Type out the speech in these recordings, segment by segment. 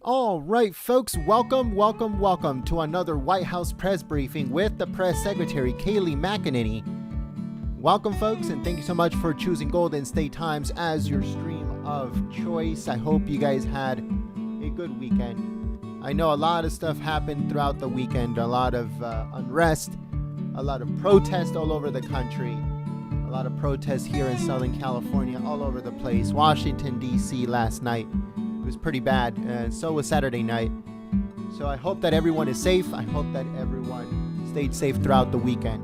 All right, folks, welcome to another White House press briefing with the press secretary, Kayleigh McEnany. Welcome, folks, and thank you so much for choosing Golden State Times as your stream of choice. I hope you guys had a good weekend. I know a lot of stuff happened throughout the weekend, a lot of unrest, a lot of protest all over the country, a lot of protests here in Southern California, all over the place. Washington, D.C. last night. It was pretty bad, and so was Saturday night. So I hope that everyone is safe. I hope that everyone stayed safe throughout the weekend.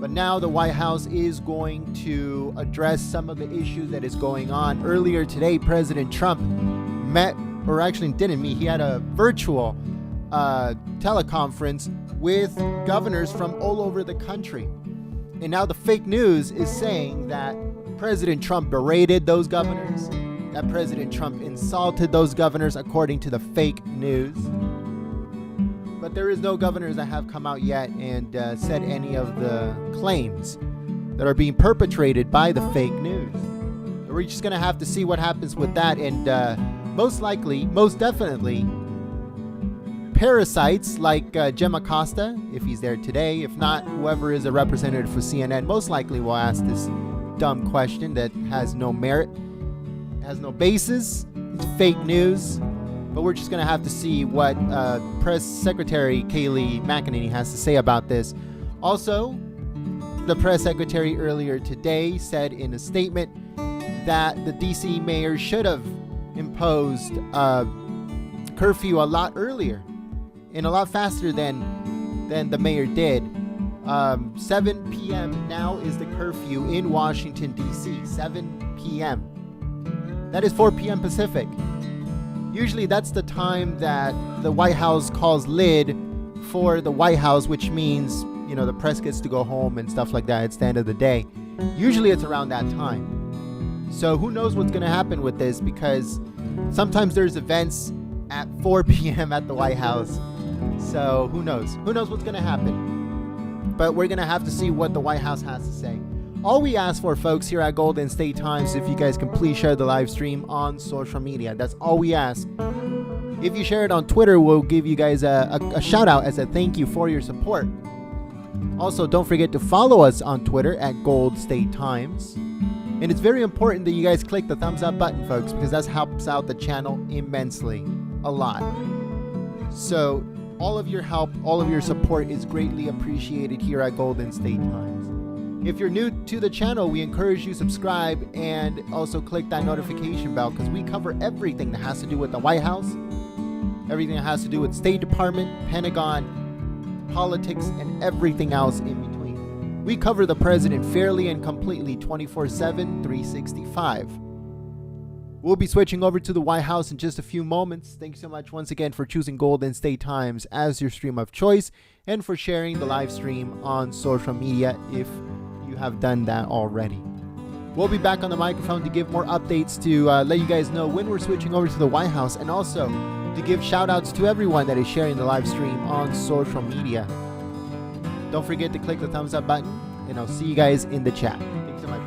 But now the White House is going to address some of the issues that is going on. Earlier today, President Trump met, or actually didn't meet, he had a virtual teleconference with governors from all over the country. And now the fake news is saying that President Trump berated those governors, that President Trump insulted those governors, according to the fake news. But there is no governors that have come out yet and said any of the claims that are being perpetrated by the fake news. We're just going to have to see what happens with that. And most likely, most definitely, parasites like Jim Acosta, if he's there today, if not, whoever is a representative for CNN, most likely will ask this dumb question that has no merit, has no basis, it's fake news. But we're just going to have to see what Press Secretary Kayleigh McEnany has to say about this. Also, the press secretary earlier today said in a statement that the D.C. mayor should have imposed a curfew a lot earlier and a lot faster than the mayor did. 7 p.m. now is the curfew in Washington, D.C. 7 p.m. That is 4 p.m. Pacific. Usually that's the time that the White House calls lid for the White House, which means, you know, the press gets to go home and stuff like that. It's the end of the day. Usually it's around that time. So who knows what's going to happen with this, because sometimes there's events at 4 p.m. at the White House. So who knows? Who knows what's going to happen? But we're going to have to see what the White House has to say. All we ask for, folks, here at Golden State Times, if you guys can please share the live stream on social media. That's all we ask. If you share it on Twitter, we'll give you guys a shout out as a thank you for your support. Also, don't forget to follow us on Twitter at Gold State Times. And it's very important that you guys click the thumbs up button, folks, because that helps out the channel immensely. A lot. So all of your help, all of your support is greatly appreciated here at Golden State Times. If you're new to the channel, we encourage you to subscribe and also click that notification bell, because we cover everything that has to do with the White House, everything that has to do with State Department, Pentagon, politics, and everything else in between. We cover the president fairly and completely 24/7, 365. We'll be switching over to the White House in just a few moments. Thank you so much once again for choosing Golden State Times as your stream of choice and for sharing the live stream on social media if you have done that already. We'll be back on the microphone to give more updates, to let you guys know when we're switching over to the White House, and also to give shout outs to everyone that is sharing the live stream on social media. Don't forget to click the thumbs up button, and I'll see you guys in the chat. Thanks so much.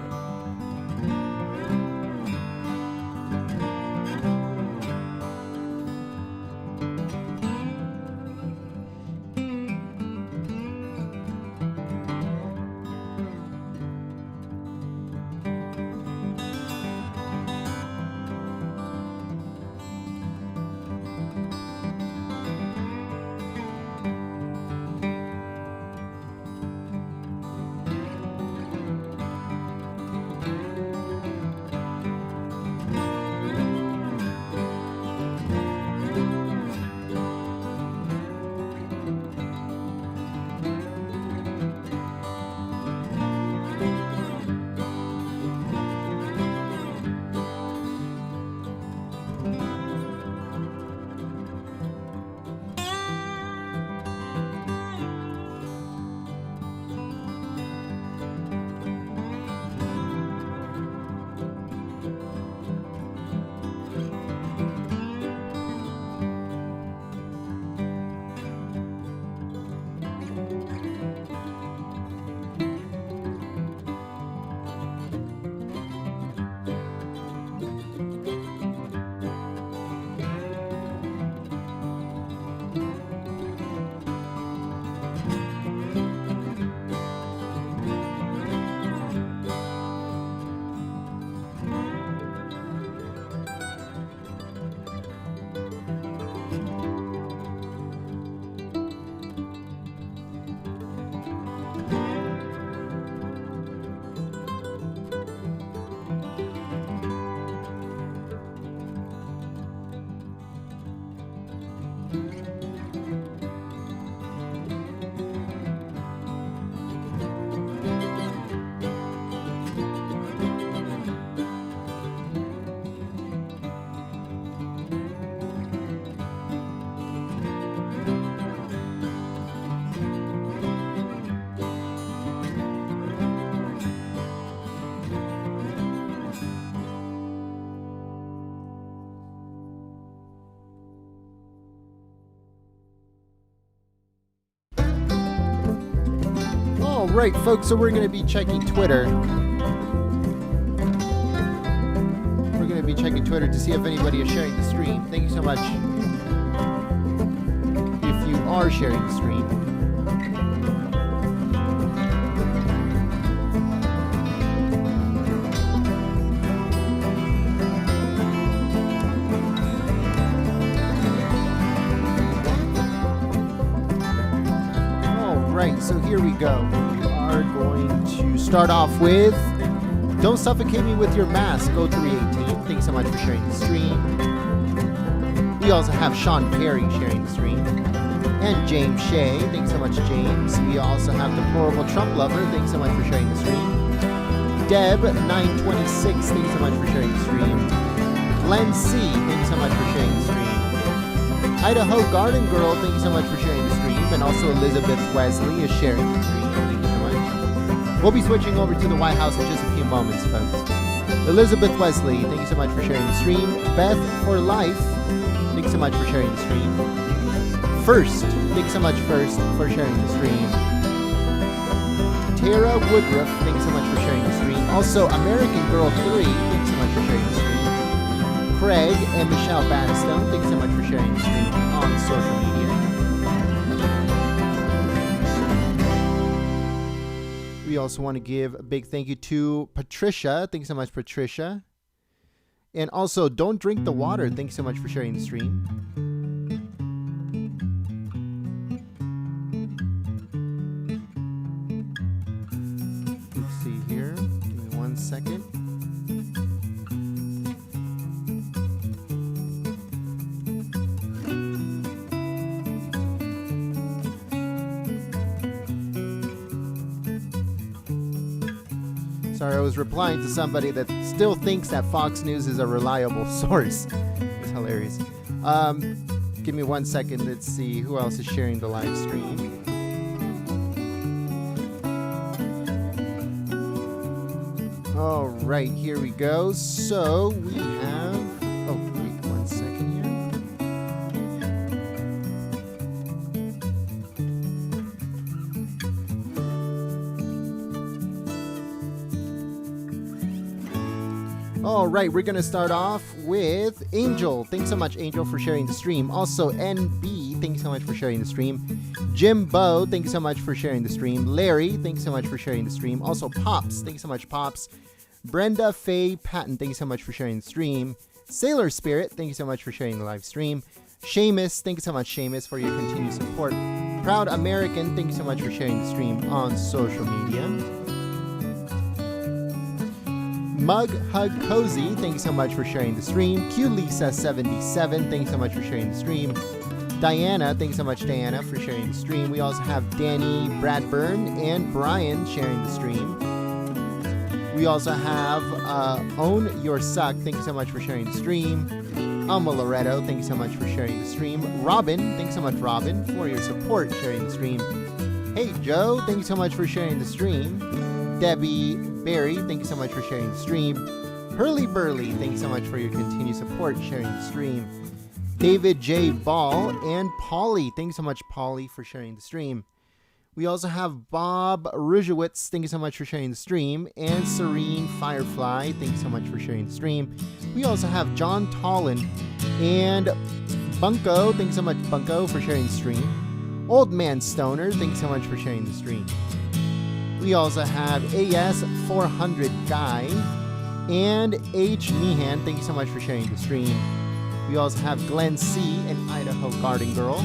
All right, folks, so we're going to be checking Twitter. We're going to be checking Twitter to see if anybody is sharing the stream. Thank you so much if you are sharing the stream. Right, so here we go. We are going to start off with Don't Suffocate Me With Your Mask, Go 318. Thanks so much for sharing the stream. We also have Sean Perry sharing the stream. And James Shea. Thanks so much, James. We also have Deplorable Trump Lover. Thanks so much for sharing the stream. Deb926. Thanks so much for sharing the stream. Glenn C. Thanks so much for sharing the stream. Idaho Garden Girl, thank you so much for sharing the stream. And also Elizabeth Wesley is sharing the stream. Thank you so much. We'll be switching over to the White House in just a few moments, folks. Elizabeth Wesley, thank you so much for sharing the stream. Beth for Life, thank you so much for sharing the stream. First, thank you so much, First, for sharing the stream. Tara Woodruff, thank you so much for sharing the stream. Also, American Girl 3, thank you so much for sharing the stream. Craig and Michelle Battistone, thank you so much for sharing the stream on social media. We also want to give a big thank you to Patricia. Thank you so much, Patricia. And also, Don't Drink the Water. Thank you so much for sharing the stream. Let's see here. Give me 1 second. Sorry, I was replying to somebody that still thinks that Fox News is a reliable source. It's hilarious. Give me 1 second. Let's see who else is sharing the live stream. All right, here we go. So we have... Oh, wait 1 second here. All right, we're going to start off with Angel. Thanks so much, Angel, for sharing the stream. Also, NB, thanks so much for sharing the stream. Jimbo, thank you so much for sharing the stream. Larry, thanks so much for sharing the stream. Also, Pops, thank you so much, Pops. Brenda Faye Patton, thank you so much for sharing the stream. Sailor Spirit, thank you so much for sharing the live stream. Seamus, thank you so much, Seamus, for your continued support. Proud American, thank you so much for sharing the stream on social media. Mug Hug Cozy, thank you so much for sharing the stream. Q Lisa 77, thank you so much for sharing the stream. Diana, thank you so much, Diana, for sharing the stream. We also have Danny Bradburn and Brian sharing the stream. We also have Own Your Suck, thank you so much for sharing the stream. Alma Loretto, thank you so much for sharing the stream. Robin, thanks so much, Robin, for your support sharing the stream. Hey Joe, thank you so much for sharing the stream. Debbie Barry, thank you so much for sharing the stream. Hurley Burley, thank you so much for your continued support sharing the stream. David J. Ball and Polly, thank you so much, Polly, for sharing the stream. We also have Bob Ruzhowitz, thank you so much for sharing the stream. And Serene Firefly, thank you so much for sharing the stream. We also have John Tollin and Bunko, thank you so much, Bunko, for sharing the stream. Old Man Stoner, thank you so much for sharing the stream. We also have AS400 Guy and H. Meehan, thank you so much for sharing the stream. We also have Glenn C. and Idaho Garden Girl.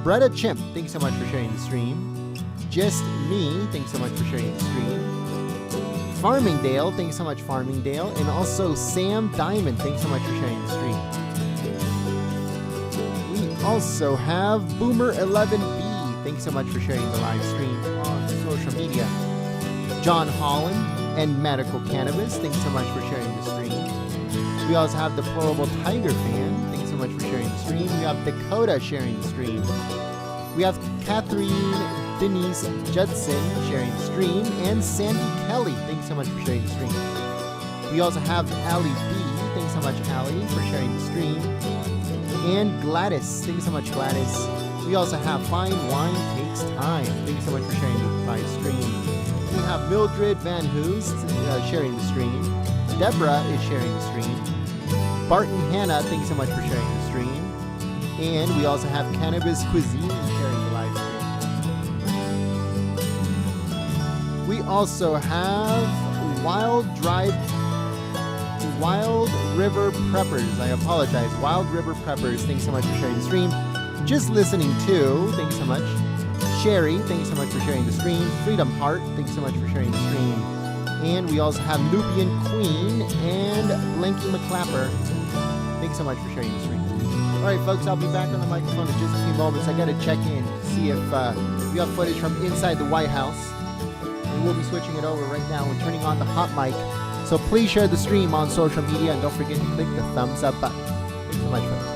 Bretta Chimp, thank you so much for sharing the stream. Just Me, thanks so much for sharing the stream. Farmingdale, thanks so much, Farmingdale. And also Sam Diamond, thanks so much for sharing the stream. We also have Boomer11B, thanks so much for sharing the live stream on social media. John Holland and Medical Cannabis, thanks so much for sharing the stream. We also have Deplorable Tiger Fan, thanks so much for sharing the stream. We have Dakota sharing the stream. We have Catherine Denise Judson sharing the stream. And Sandy Kelly, thanks so much for sharing the stream. We also have Allie B, thanks so much, Allie, for sharing the stream. And Gladys, thanks so much, Gladys, We also have Fine Wine Takes Time. Thank you so much for sharing the live stream. We have Mildred Van Hoost sharing the stream. Deborah is sharing the stream. Barton Hannah, thank you so much for sharing the stream. And we also have Cannabis Cuisine sharing the live stream. We also have Wild River Preppers. I apologize. Wild River Preppers, thanks so much for sharing the stream. Just listening to, thank you so much. Sherry, thank you so much for sharing the stream. Freedom Heart, thank you so much for sharing the stream. And we also have Nubian Queen and Blanky McClapper. Thank you so much for sharing the stream. All right, folks, I'll be back on the microphone in just a few moments. I got to check in, see if we have footage from inside the White House. And we'll be switching it over right now and turning on the hot mic. So please share the stream on social media and don't forget to click the thumbs up button. Thanks so much, folks.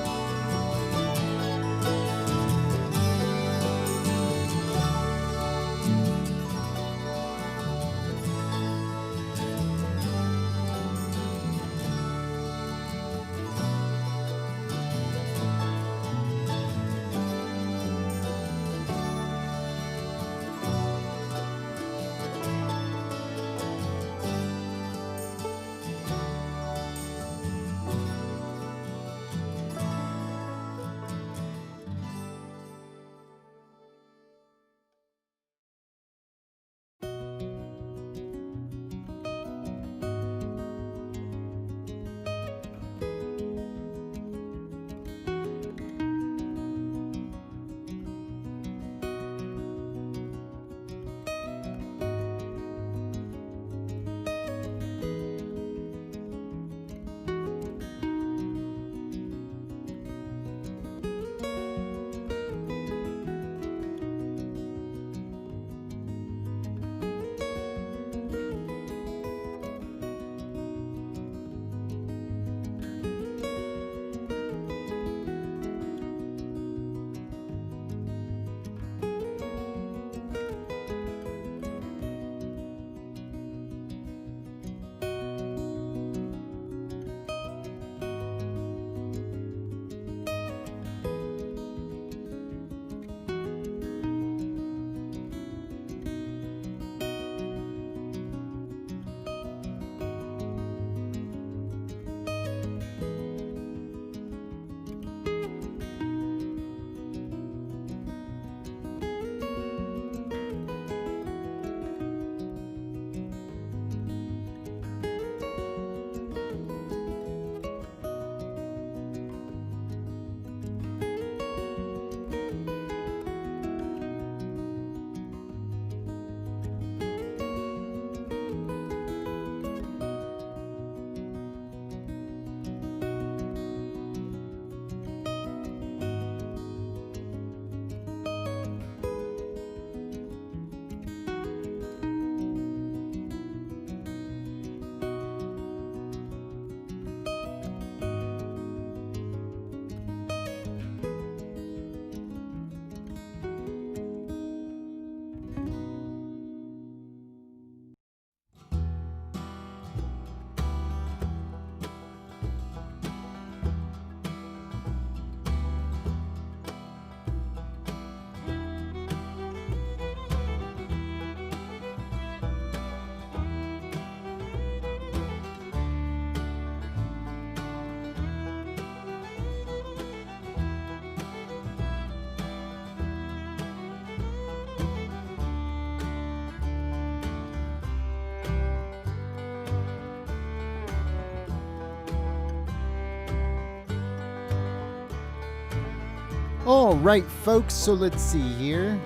All right, folks, so let's see here.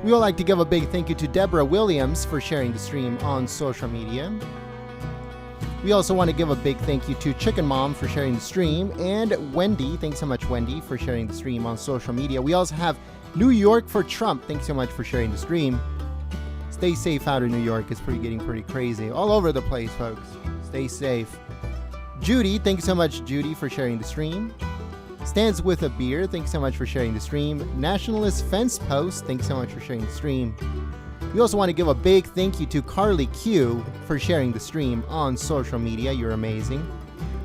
We would like to give a big thank you to Deborah Williams for sharing the stream on social media. We also want to give a big thank you to Chicken Mom for sharing the stream, and Wendy, thanks so much, Wendy, for sharing the stream on social media. We also have New York for Trump, thanks so much for sharing the stream. Stay safe out in New York, it's getting pretty crazy. All over the place, folks. Stay safe. Judy, thank you so much, Judy, for sharing the stream. Stands with a Beer, thanks so much for sharing the stream. Nationalist Fence Post, thanks so much for sharing the stream. We also want to give a big thank you to Carly Q for sharing the stream on social media. You're amazing.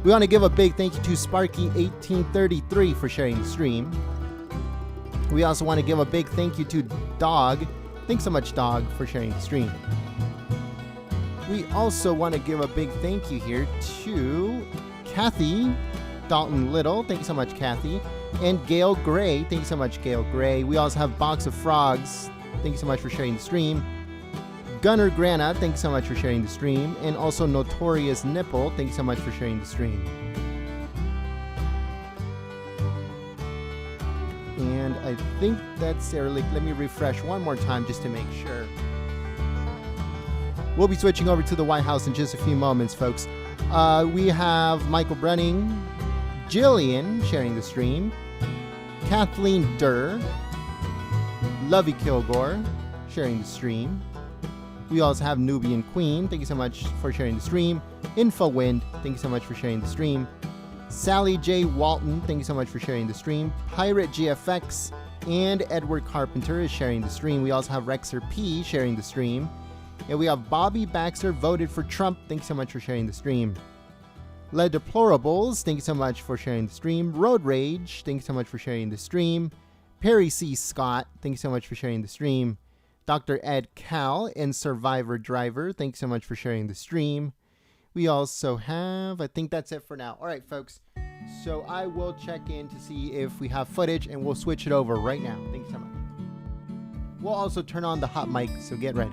We want to give a big thank you to Sparky1833 for sharing the stream. We also want to give a big thank you to Dog. Thanks so much, Dog, for sharing the stream. We also want to give a big thank you here to Kathy Dalton Little. Thank you so much, Kathy. And Gail Gray. Thank you so much, Gail Gray. We also have Box of Frogs. Thank you so much for sharing the stream. Gunnar Grana, thank you so much for sharing the stream. And also Notorious Nipple, thank you so much for sharing the stream. And I think that's Eric. Let me refresh one more time just to make sure. We'll be switching over to the White House in just a few moments, folks. We have Michael Brunning, Jillian sharing the stream, Kathleen Durr, Lovey Kilgore sharing the stream. We also have Nubian Queen. Thank you so much for sharing the stream. InfoWind. Thank you so much for sharing the stream. Sally J. Walton. Thank you so much for sharing the stream. Pirate GFX and Edward Carpenter is sharing the stream. We also have Rexer P sharing the stream. And we have Bobby Baxter voted for Trump. Thank you so much for sharing the stream. Le Deplorables. Thank you so much for sharing the stream. Road Rage. Thank you so much for sharing the stream. Perry C. Scott. Thank you so much for sharing the stream. Dr. Ed Cal and Survivor Driver, thanks so much for sharing the stream. We also have, I think that's it for now. All right, folks. So I will check in to see if we have footage and we'll switch it over right now. Thanks so much. We'll also turn on the hot mic, so get ready.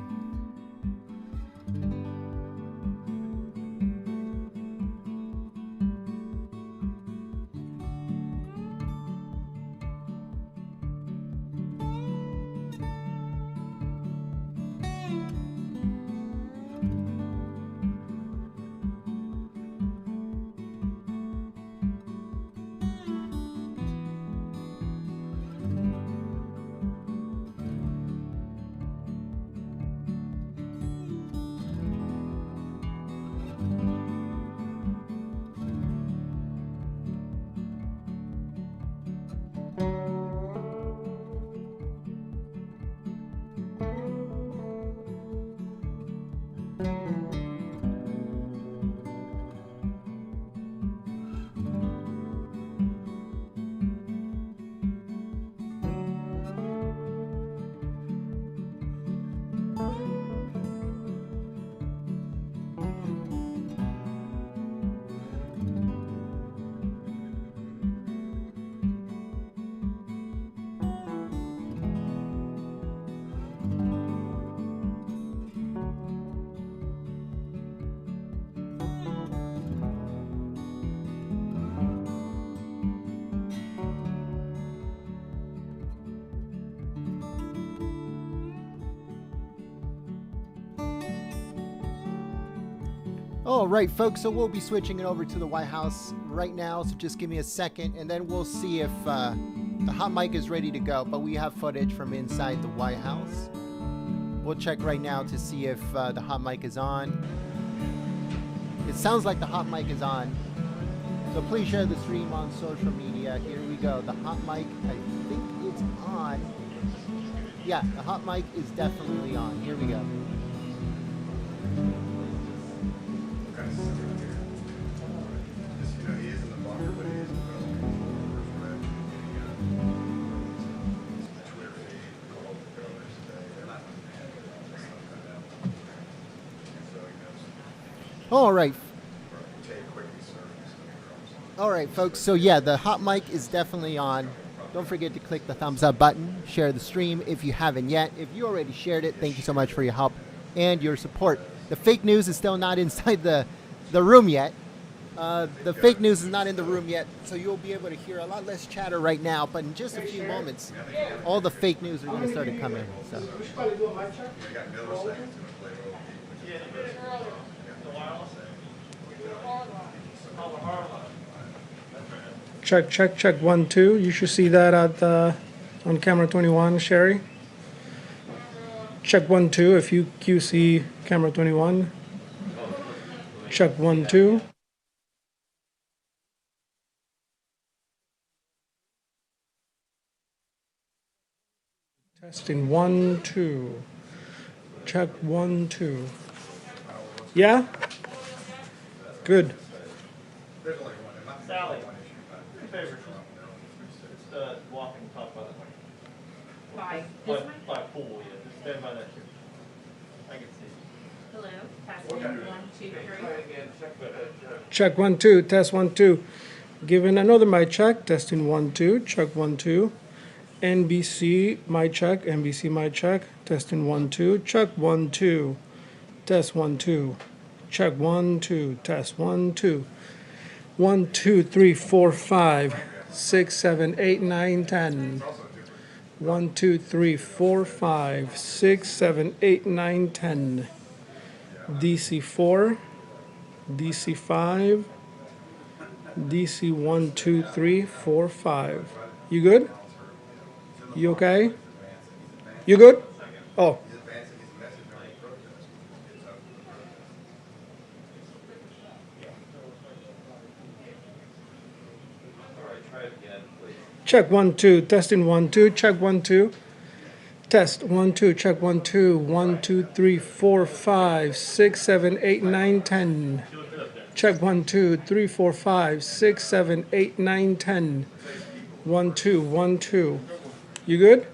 All right, folks, so we'll be switching it over to the White House right now, so just give me a second, and then we'll see if the hot mic is ready to go, but we have footage from inside the White House. We'll check right now to see if the hot mic is on. It sounds like the hot mic is on, so please share the stream on social media. Here we go. The hot mic, I think it's on. Yeah, the hot mic is definitely on. Here we go. All right. All right, folks. So yeah, the hot mic is definitely on. Don't forget to click the thumbs up button. Share the stream if you haven't yet. If you already shared it, thank you so much for your help and your support. The fake news is still not inside the room yet. The fake news is not in the room yet, so you'll be able to hear a lot less chatter right now. But in just a few moments, all the fake news are going to start to come in. So. Check 1 2. You should see that at on camera 21, Sherry. Check 1 2 if you QC camera 21. Check 1 2. Testing 1 2. Check 1 2. Yeah? Good. Sally, your favorite? It's the walking top by the way. By this one? By pool, yeah. Just stand by that ship. I can see. Hello, testing, 1, 2, 3. Check 1 2, test 1 2. Giving another mic check, testing 1 2, check 1 2. NBC mic check, NBC mic check, testing 1 2, check 1 2, test 1 2, check 1 2, test 1 2. 1 2 3 4 5 6 7 8 9 10. 1 2 3 4 5 6 7 8 9 10. DC 4, DC 5, DC 1 2 3 4 5. You good? You okay? You good? Oh. Check 1 2, testing 1 2, check 1 2. Test 1 2, check 1 2, 1 2 3 4 5 6 7 8 9 10. Check 1 2 3 4 5 6 7 8 9 10. 1 2 1 2. You good?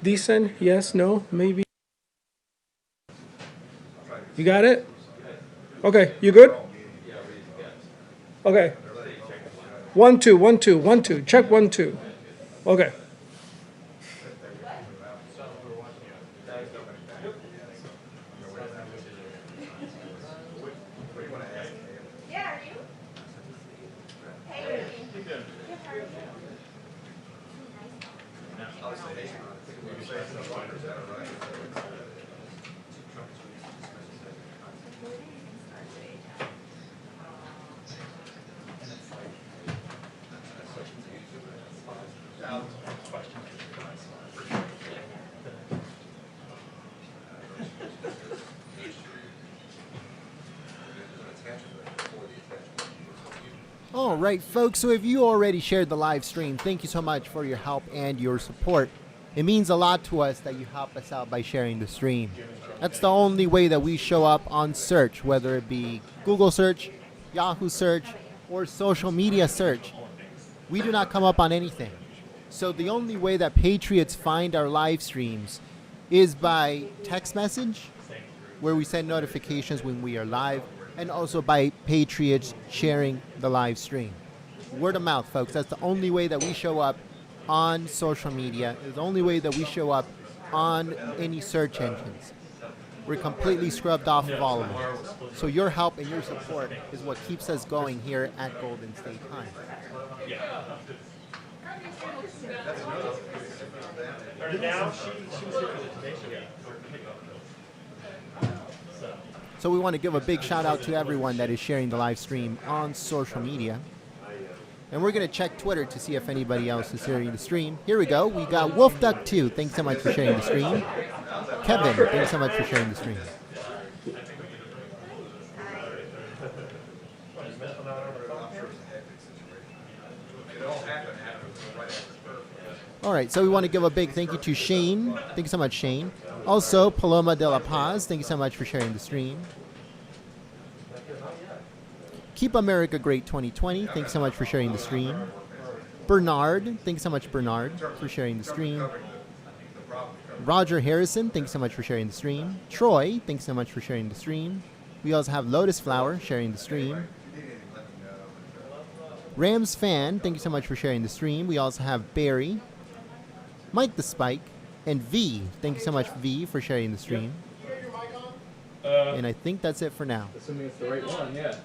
Decent? Yes? No? Maybe? You got it? Okay, you good? Okay. 1 2 1 2 1 2. Check 1 2. Okay. Yeah, are you? Hey, All right, folks, so if you already shared the live stream, thank you so much for your help and your support. It means a lot to us that you help us out by sharing the stream. That's the only way that we show up on search, whether it be Google search, Yahoo search, or social media search. We do not come up on anything. So the only way that Patriots find our live streams is by text message, where we send notifications when we are live, and also by Patriots sharing the live stream. Word of mouth, folks. That's the only way that we show up on social media. It's the only way that we show up on any search engines. We're completely scrubbed off of all of them. So your help and your support is what keeps us going here at Golden State High. So we want to give a big shout out to everyone that is sharing the live stream on social media. And we're going to check Twitter to see if anybody else is sharing the stream. Here we go. We got WolfDuck2. Thanks so much for sharing the stream. Kevin, thanks so much for sharing the stream. All right, so we want to give a big thank you to Shane. Thank you so much, Shane. Also, Paloma de la Paz, thank you so much for sharing the stream. Keep America Great 2020, thanks so much for sharing the stream. Bernard, thanks so much, Bernard, for sharing the stream. Roger Harrison, thanks so much for sharing the stream. Troy, thanks so much for sharing the stream. We also have Lotus Flower sharing the stream. Rams Fan, thank you so much for sharing the stream. We also have Barry, Mike the Spike, and V. Thank you so much, V, for sharing the stream. And I think that's it for now. Assuming it's the right one, yeah.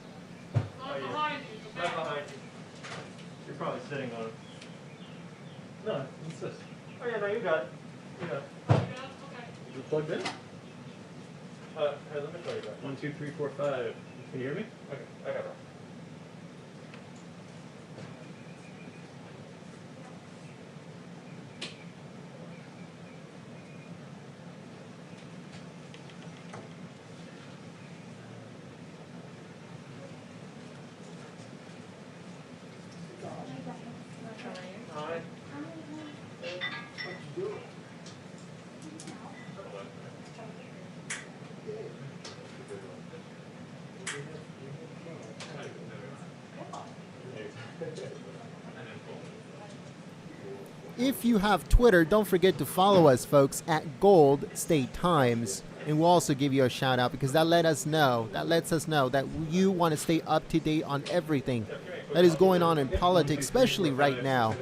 Behind you. Right behind you. You're probably sitting on it. No, it's this. Oh yeah, no, you got it. You got it. Is it plugged in? Here, let me tell you that. 1, 2, 3, 4, 5. Can you hear me? Okay, I got it. if you have Twitter, don't forget to follow us, folks, at Gold State Times. And we'll also give you a shout out because that lets us know that you want to stay up to date on everything that is going on in politics, especially right now.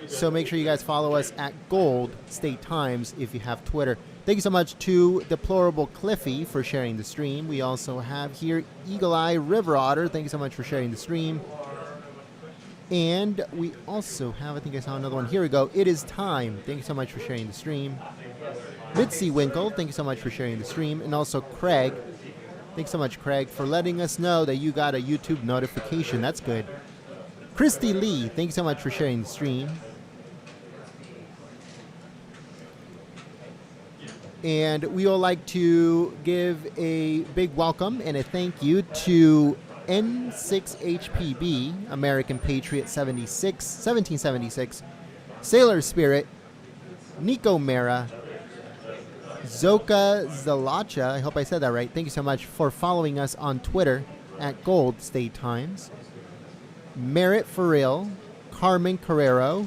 So make sure you guys follow us at Gold State Times if you have Twitter. Thank you so much to Deplorable Cliffy for sharing the stream. We also have here Eagle Eye River Otter. Thank you so much for sharing the stream. And we also have, I think I saw another one. Here we go. It is time. Thank you so much for sharing the stream. Mitzi Winkle, thank you so much for sharing the stream. And also Craig. Thanks so much, Craig, for letting us know that you got a YouTube notification. That's good. Christy Lee, thank you so much for sharing the stream. And we would like to give a big welcome and a thank you to N6HPB, American Patriot 1776, Sailor Spirit, Nico Mera, Zoka Zalacha, I hope I said that right. Thank you so much for following us on Twitter at Gold State Times. Merritt Farrell, Carmen Carrero,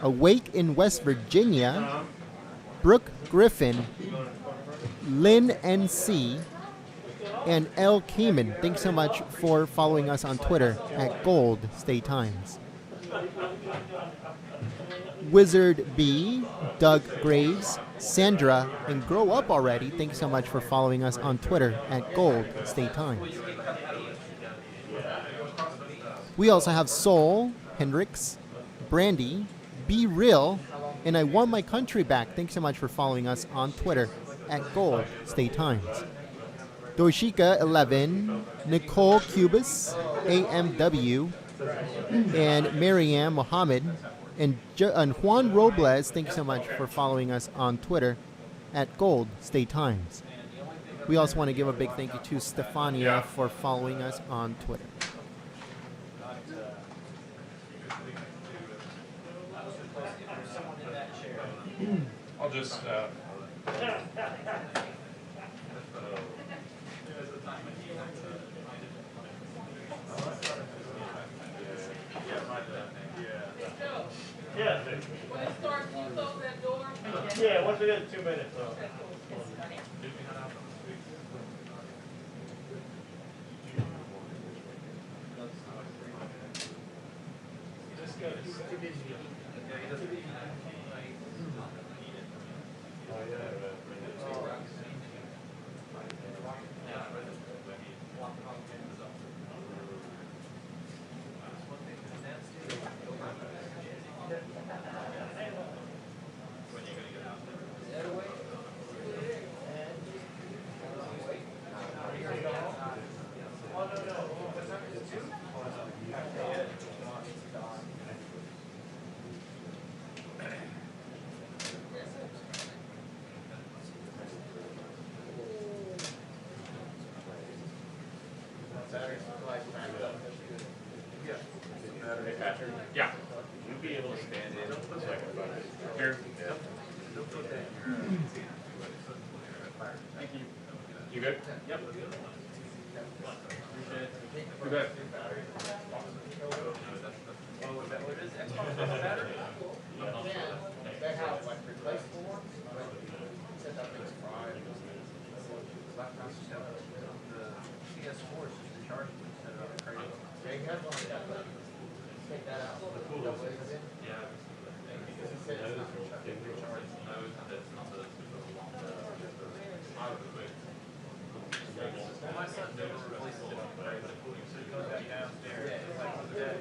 Awake in West Virginia, Brooke Griffin, Lynn NC, and L. Kamen. Thanks so much for following us on Twitter at Gold State Times. Wizard B, Doug Graves, Sandra, and Grow Up Already. Thanks so much for following us on Twitter at Gold State Times. We also have Soul, Hendricks, Brandy, Be Real, and I Want My Country Back. Thanks so much for following us on Twitter at Gold State Times. Doshika 11, Nicole Cubis, AMW, and Marianne Mohammed, and Juan Robles. Thank you so much for following us on Twitter at Gold State Times. We also want to give a big thank you to Stefania for following us on Twitter. I'll just Yeah. When it starts, you close that door. Yeah, once we get 2 minutes. yeah. You'll be able to stand in. Here. Thank you. You good? Yep. Appreciate it. You bet. They have like replaceable ones. Said that thing's fried. The CS4 is just a charge instead of a cradle. Yeah, you have one like that. Take that out. Yeah. Because he said it's not recharged. My son never replaced it. So he goes back downstairs. It's like dead.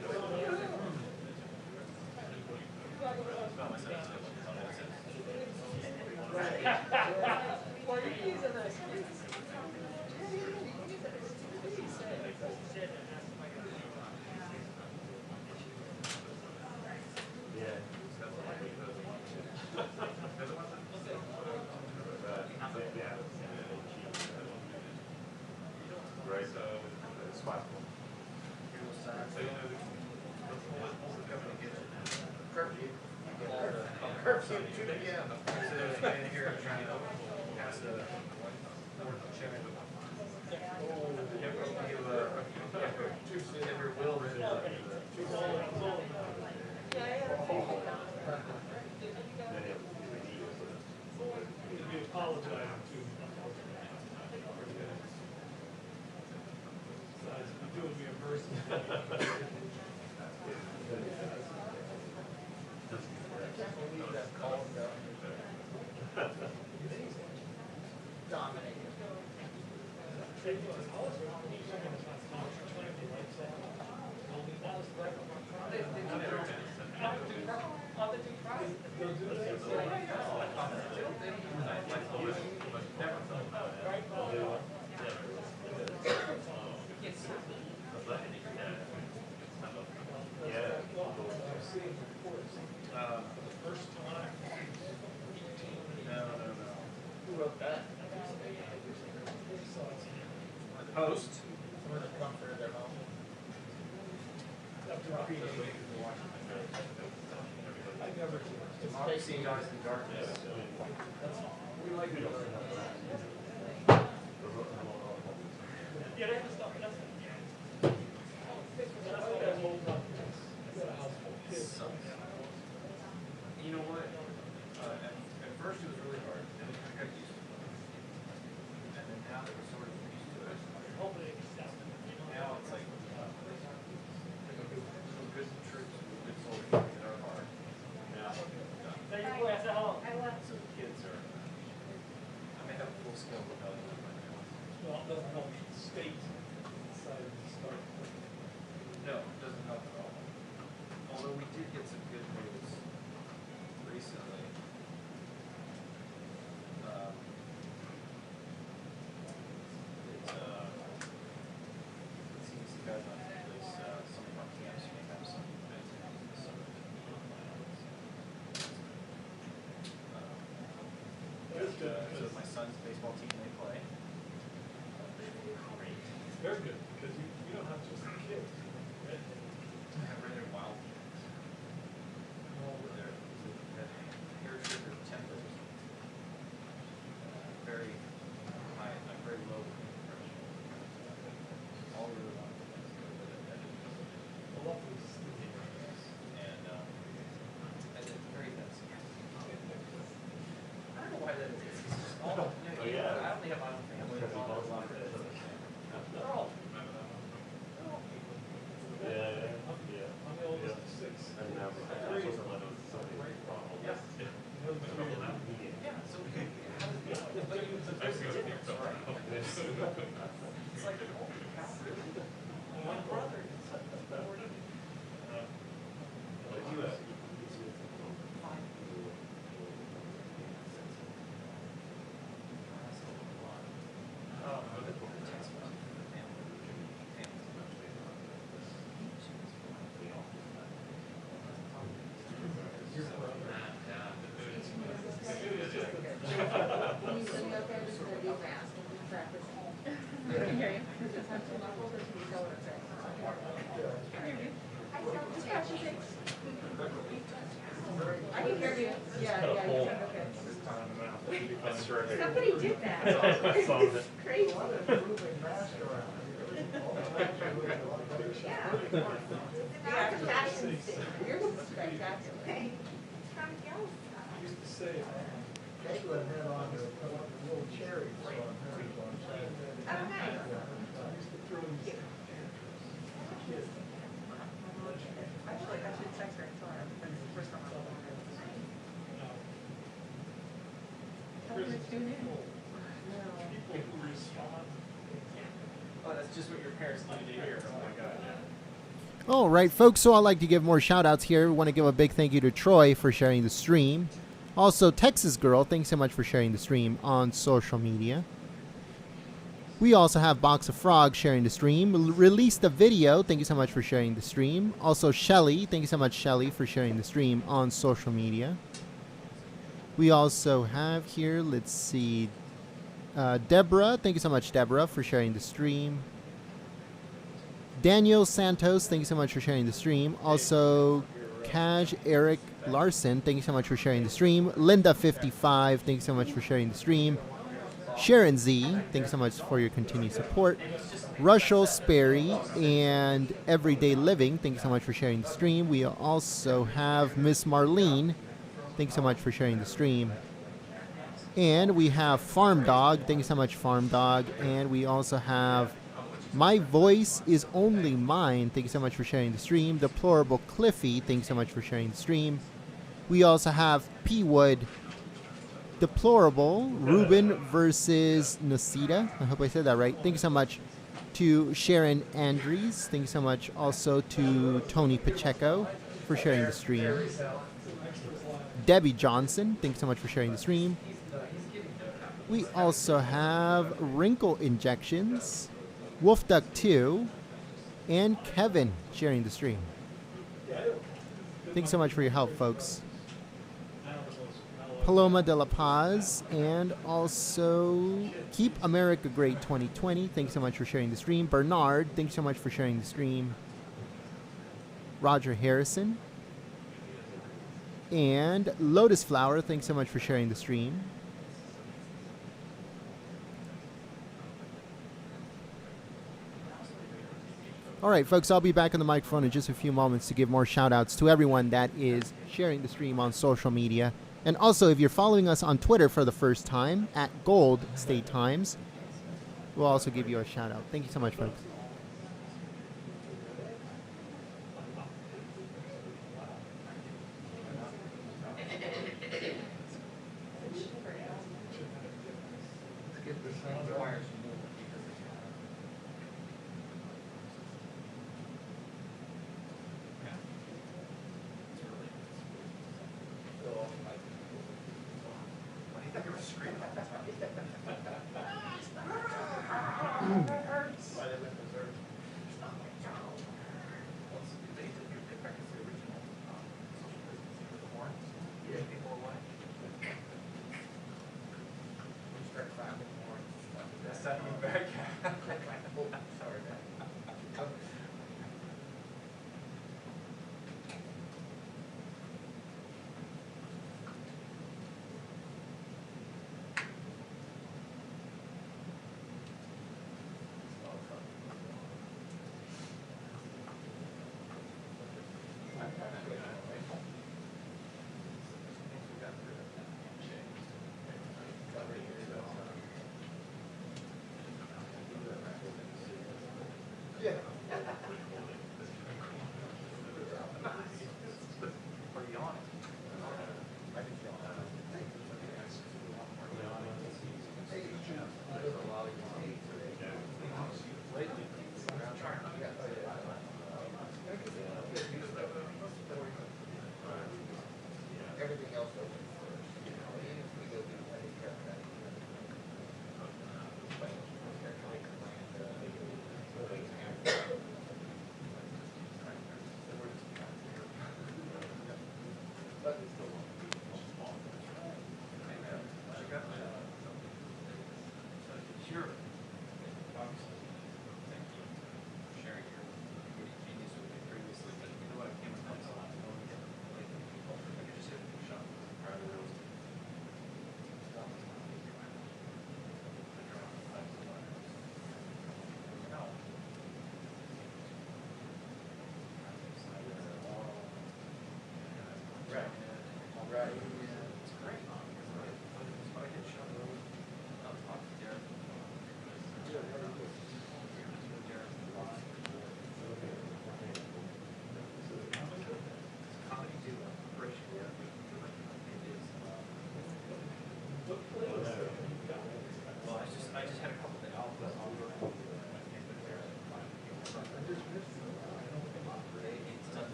Right, spot. Curfew. Curfew, 2 p.m. So there's a man here trying to pass the check. Give your will to wrote that? Host. For the comfort of their home. Democracy dies in darkness. You know what? At first it was really hard, and then I got used to it. And then now that we're sort of used to it, now it's like some good troops, good soldiers that are hard. Now, so the kids are. I may have a full scale rebellion on my hands. Well, it doesn't help the state decided to start. No, it doesn't help at all. Although we did get some good news recently. It seems the guidelines in place, some of our camps may have some events in the summer. So my son's baseball team, they play. Great. Very good, because you don't have just the kids. Right? I have rather wild kids. They're hair sugar tempers. Very high, very low blood pressure. All really want to A lot of this. and it's very fancy. I don't know why that is. It's just all, Oh, yeah. I only have my own family. They're all They're all. Yeah. I'm the oldest of six. Three. Yes. Yeah, so but there's a difference, right? It's like, oh, really? My brother is I can hear you. Yeah, okay. That's terrific. Somebody did that. Solved it. Crazy. Yeah. Now it's a fashion thing. Yours is spectacular. Hey, from Yellowstone. Used to say, Kayleigh had on her little cherries on hers on Saturday. Oh, nice. used to throw these kids. Actually, I should text her and tell her that's the first time I saw her. How Chris, did you tune in? people who respond. Oh, that's just what your parents needed to hear. Oh my God, yeah. All right, folks, so I'd like to give more shout-outs here. We want to give a big thank you to Troy for sharing the stream. Also, Texas Girl, thanks so much for sharing the stream on social media. We also have Box of Frogs sharing the stream. Release the video, thank you so much for sharing the stream. Also, Shelly, thank you so much, Shelly, for sharing the stream on social media. We also have here, let's see, Deborah, thank you so much, Deborah, for sharing the stream. Daniel Santos, thank you so much for sharing the stream. Also, Kaj Eric Larson, thank you so much for sharing the stream. Linda55, thank you so much for sharing the stream. Sharon Z, thank you so much for your continued support. Russell Sperry and Everyday Living, thank you so much for sharing the stream. We also have Miss Marlene, thank you so much for sharing the stream. And we have Farm Dog, thank you so much, Farm Dog. And we also have My Voice Is Only Mine, thank you so much for sharing the stream. Deplorable Cliffy, thank you so much for sharing the stream. We also have P Wood, Deplorable, Ruben versus Nasita. I hope I said that right. Thank you so much to Sharon Andrews. Thank you so much also to Tony Pacheco for sharing the stream. Debbie Johnson, thank you so much for sharing the stream. We also have Wrinkle Injections, Wolf Duck 2, and Kevin sharing the stream. Thanks so much for your help, folks. Paloma de la Paz, and also Keep America Great 2020. Thanks so much for sharing the stream. Bernard, thanks so much for sharing the stream. Roger Harrison. And Lotus Flower, thanks so much for sharing the stream. All right, folks, I'll be back on the microphone in just a few moments to give more shout-outs to everyone that is sharing the stream on social media. And also, if you're following us on Twitter for the first time, at Gold State Times, we'll also give you a shout-out. Thank you so much, folks.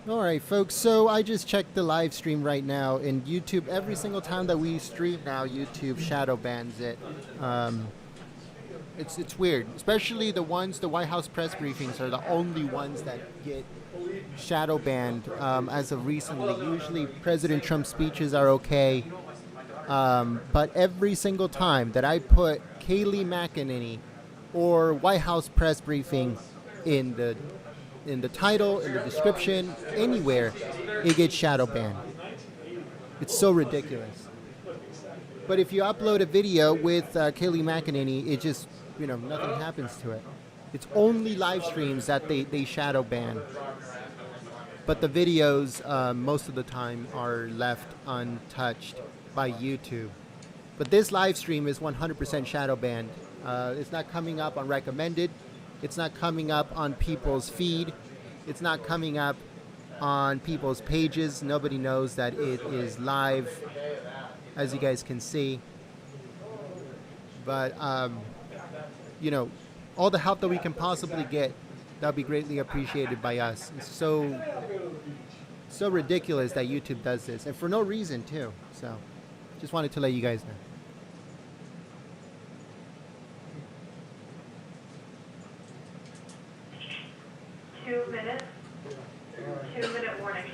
All right, folks, so I just checked the live stream right now, and YouTube, every single time that we stream now, YouTube shadow bans it. It's weird, especially the White House press briefings are the only ones that get shadow banned as of recently. Usually President Trump's speeches are okay, but every single time that I put Kayleigh McEnany or White House press briefing in the title, in the description, anywhere, it gets shadow banned. It's so ridiculous. But if you upload a video with Kayleigh McEnany, it just, nothing happens to it. It's only live streams that they shadow ban. But the videos, most of the time, are left untouched by YouTube. But this live stream is 100% shadow banned. It's not coming up on recommended. It's not coming up on people's feed. It's not coming up on people's pages. Nobody knows that it is live, as you guys can see. But, all the help that we can possibly get, that'll be greatly appreciated by us. It's So ridiculous that YouTube does this, and for no reason too. So, just wanted to let you guys know. 2 minutes. 2-minute warning.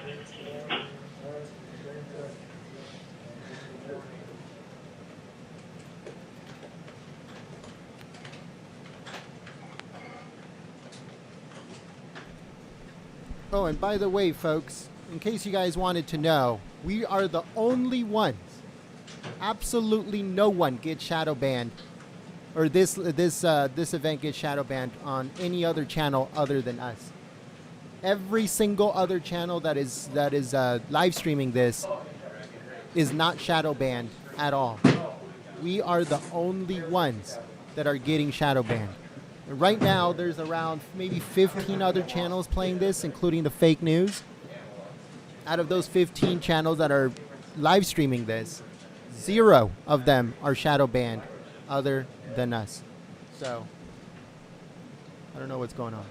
Oh, and by the way, folks, in case you guys wanted to know, we are the only ones. Absolutely no one gets shadow banned, or this event gets shadow banned on any other channel other than us. Every single other channel that is live streaming this is not shadow banned at all. We are the only ones that are getting shadow banned. Right now, there's around maybe 15 other channels playing this, including the fake news. Out of those 15 channels that are live streaming this, 0 of them are shadow banned other than us. So, I don't know what's going on.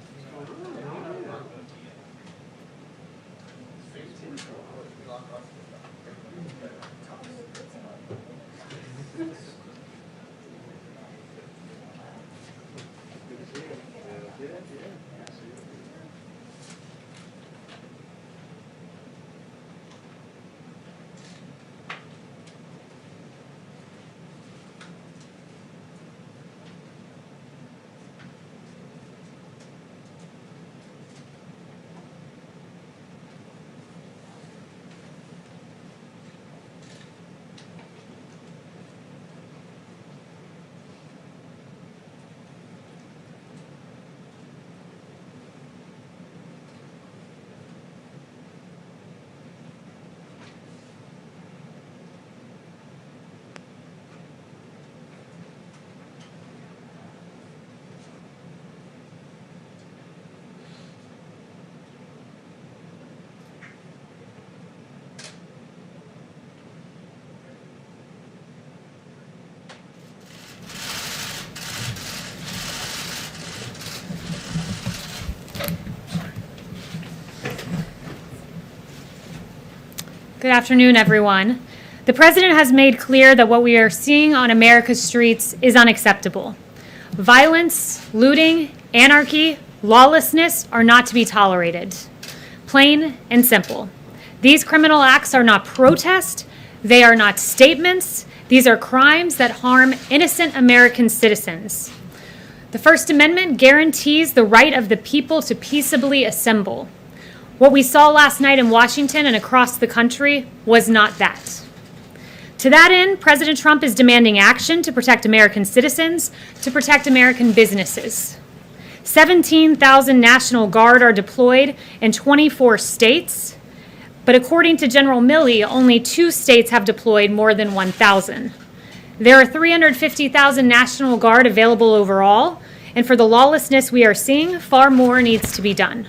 Good afternoon, everyone. The President has made clear that what we are seeing on America's streets is unacceptable. Violence, looting, anarchy, lawlessness are not to be tolerated. Plain and simple. These criminal acts are not protest, they are not statements, these are crimes that harm innocent American citizens. The First Amendment guarantees the right of the people to peaceably assemble. What we saw last night in Washington and across the country was not that. To that end, President Trump is demanding action to protect American citizens, to protect American businesses. 17,000 National Guard are deployed in 24 states, but according to General Milley, only 2 states have deployed more than 1,000. There are 350,000 National Guard available overall, and for the lawlessness we are seeing, far more needs to be done.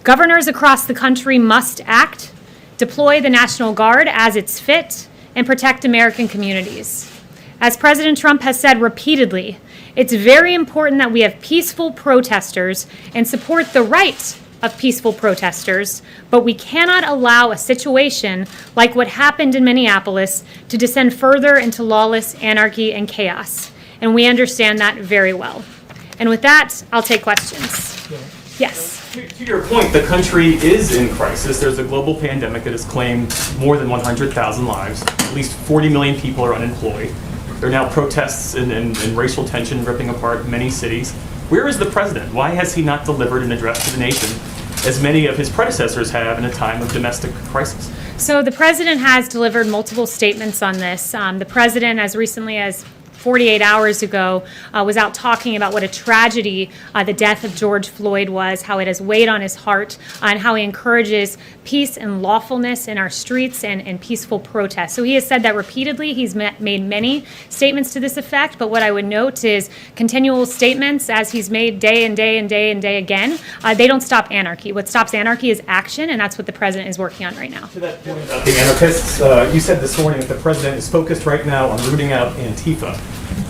Governors across the country must act, deploy the National Guard as it's fit, and protect American communities. As President Trump has said repeatedly, it's very important that we have peaceful protesters and support the right of peaceful protesters, but we cannot allow a situation like what happened in Minneapolis to descend further into lawless anarchy and chaos. And we understand that very well. And with that, I'll take questions. Yes. To your point, the country is in crisis. There's a global pandemic that has claimed more than 100,000 lives. At least 40 million people are unemployed. There are now protests and racial tension ripping apart many cities. Where is the president? Why has he not delivered an address to the nation, as many of his predecessors have in a time of domestic crisis? So the president has delivered multiple statements on this. The president, as recently as 48 hours ago, was out talking about what a tragedy the death of George Floyd was, how it has weighed on his heart, and how he encourages peace and lawfulness in our streets and peaceful protests. So he has said that repeatedly. He's made many statements to this effect, but what I would note is continual statements, as he's made day and day and day and day again, they don't stop anarchy. What stops anarchy is action, and that's what the president is working on right now. To that point about the anarchists, you said this morning that the president is focused right now on rooting out Antifa.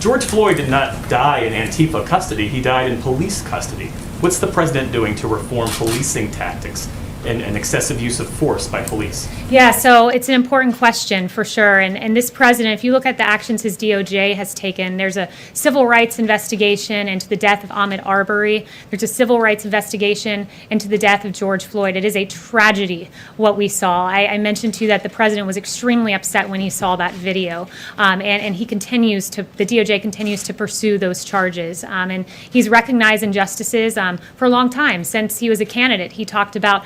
George Floyd did not die in Antifa custody. He died in police custody. What's the president doing to reform policing tactics an excessive use of force by police? Yeah, so it's an important question for sure. And this president, if you look at the actions his DOJ has taken, there's a civil rights investigation into the death of Ahmaud Arbery. There's a civil rights investigation into the death of George Floyd. It is a tragedy what we saw. I mentioned to you that the president was extremely upset when he saw that video. And he continues to, the DOJ continues to pursue those charges. And he's recognized injustices for a long time. Since he was a candidate, he talked about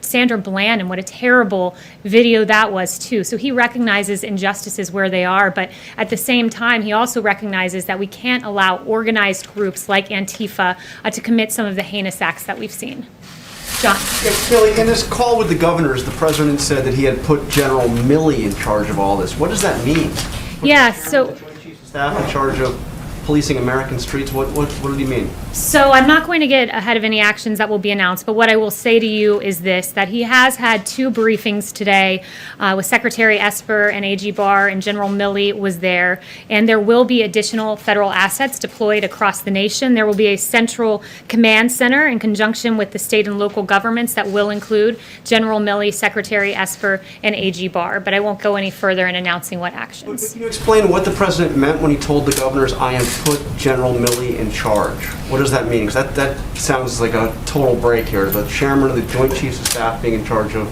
Sandra Bland and what a terrible video that was too. So he recognizes injustices where they are, but at the same time, he also recognizes that we can't allow organized groups like Antifa to commit some of the heinous acts that we've seen. John. Kayleigh, in his call with the governors, the president said that he had put General Milley in charge of all this. What does that mean? Yeah, so The Joint Chiefs of Staff in charge of policing American streets. What did he mean? So I'm not going to get ahead of any actions that will be announced, but what I will say to you is this, that he has had 2 briefings today with Secretary Esper and AG Barr, and General Milley was there, and there will be additional federal assets deployed across the nation. There will be a central command center in conjunction with the state and local governments that will include General Milley, Secretary Esper, and AG Barr, but I won't go any further in announcing what actions. Can you explain what the president meant when he told the governors, I am put General Milley in charge? What does that mean? Because that sounds like a total break here. The chairman of the Joint Chiefs of Staff being in charge of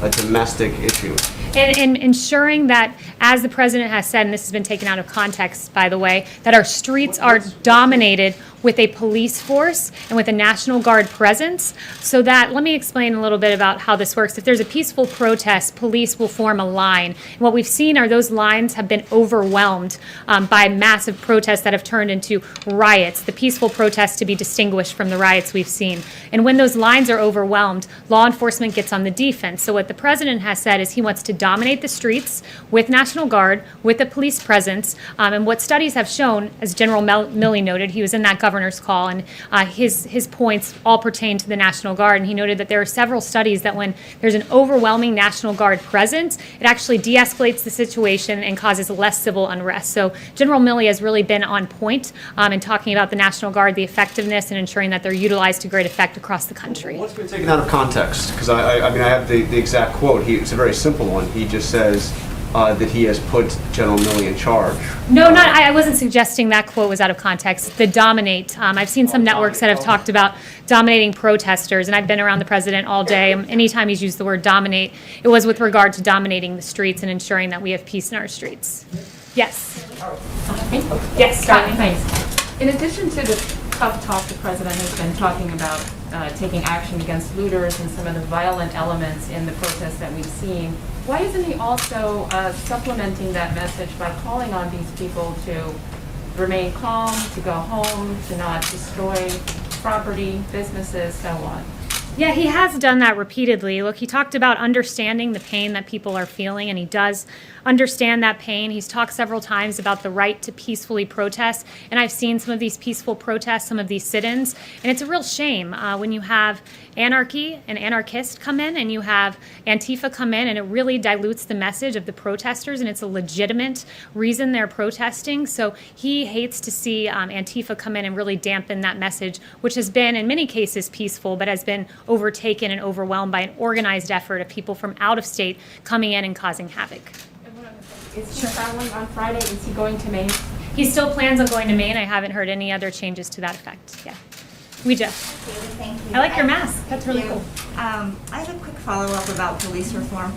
a domestic issue. And ensuring that, as the president has said, and this has been taken out of context, by the way, that our streets are dominated with a police force and with a National Guard presence. So that, let me explain a little bit about how this works. If there's a peaceful protest, police will form a line. And what we've seen are those lines have been overwhelmed by massive protests that have turned into riots, the peaceful protests to be distinguished from the riots we've seen. And when those lines are overwhelmed, law enforcement gets on the defense. So what the president has said is he wants to dominate the streets with National Guard, with a police presence. And what studies have shown, as General Milley noted, he was in that governor's call, and his points all pertain to the National Guard. And he noted that there are several studies that when there's an overwhelming National Guard presence, it actually de-escalates the situation and causes less civil unrest. So General Milley has really been on point in talking about the National Guard, the effectiveness, and ensuring that they're utilized to great effect across the country. What's been taken out of context? Because I mean, I have the exact quote. It's a very simple one. He just says that he has put General Milley in charge. No, I wasn't suggesting that quote was out of context. The dominate. I've seen some networks that have talked about dominating protesters, and I've been around the president all day. Anytime he's used the word dominate, it was with regard to dominating the streets and ensuring that we have peace in our streets. Yes. Yes, Scott, Thanks. In addition to the tough talk the president has been talking about taking action against looters and some of the violent elements in the protests that we've seen, why isn't he also supplementing that message by calling on these people to remain calm, to go home, to not destroy property, businesses, so on? Yeah, he has done that repeatedly. Look, he talked about understanding the pain that people are feeling, and he does understand that pain. He's talked several times about the right to peacefully protest, and I've seen some of these peaceful protests, some of these sit-ins, and it's a real shame when you have anarchy and anarchists come in and you have Antifa come in, and it really dilutes the message of the protesters, and it's a legitimate reason they're protesting. So he hates to see Antifa come in and really dampen that message, which has been in many cases peaceful, but has been overtaken and overwhelmed by an organized effort of people from out of state coming in and causing havoc. Is he traveling on Friday? Is he going to Maine? He still plans on going to Maine. I haven't heard any other changes to that effect. Yeah. We just. Thank you. I like your mask. That's really cool. I have a quick follow-up about police reform.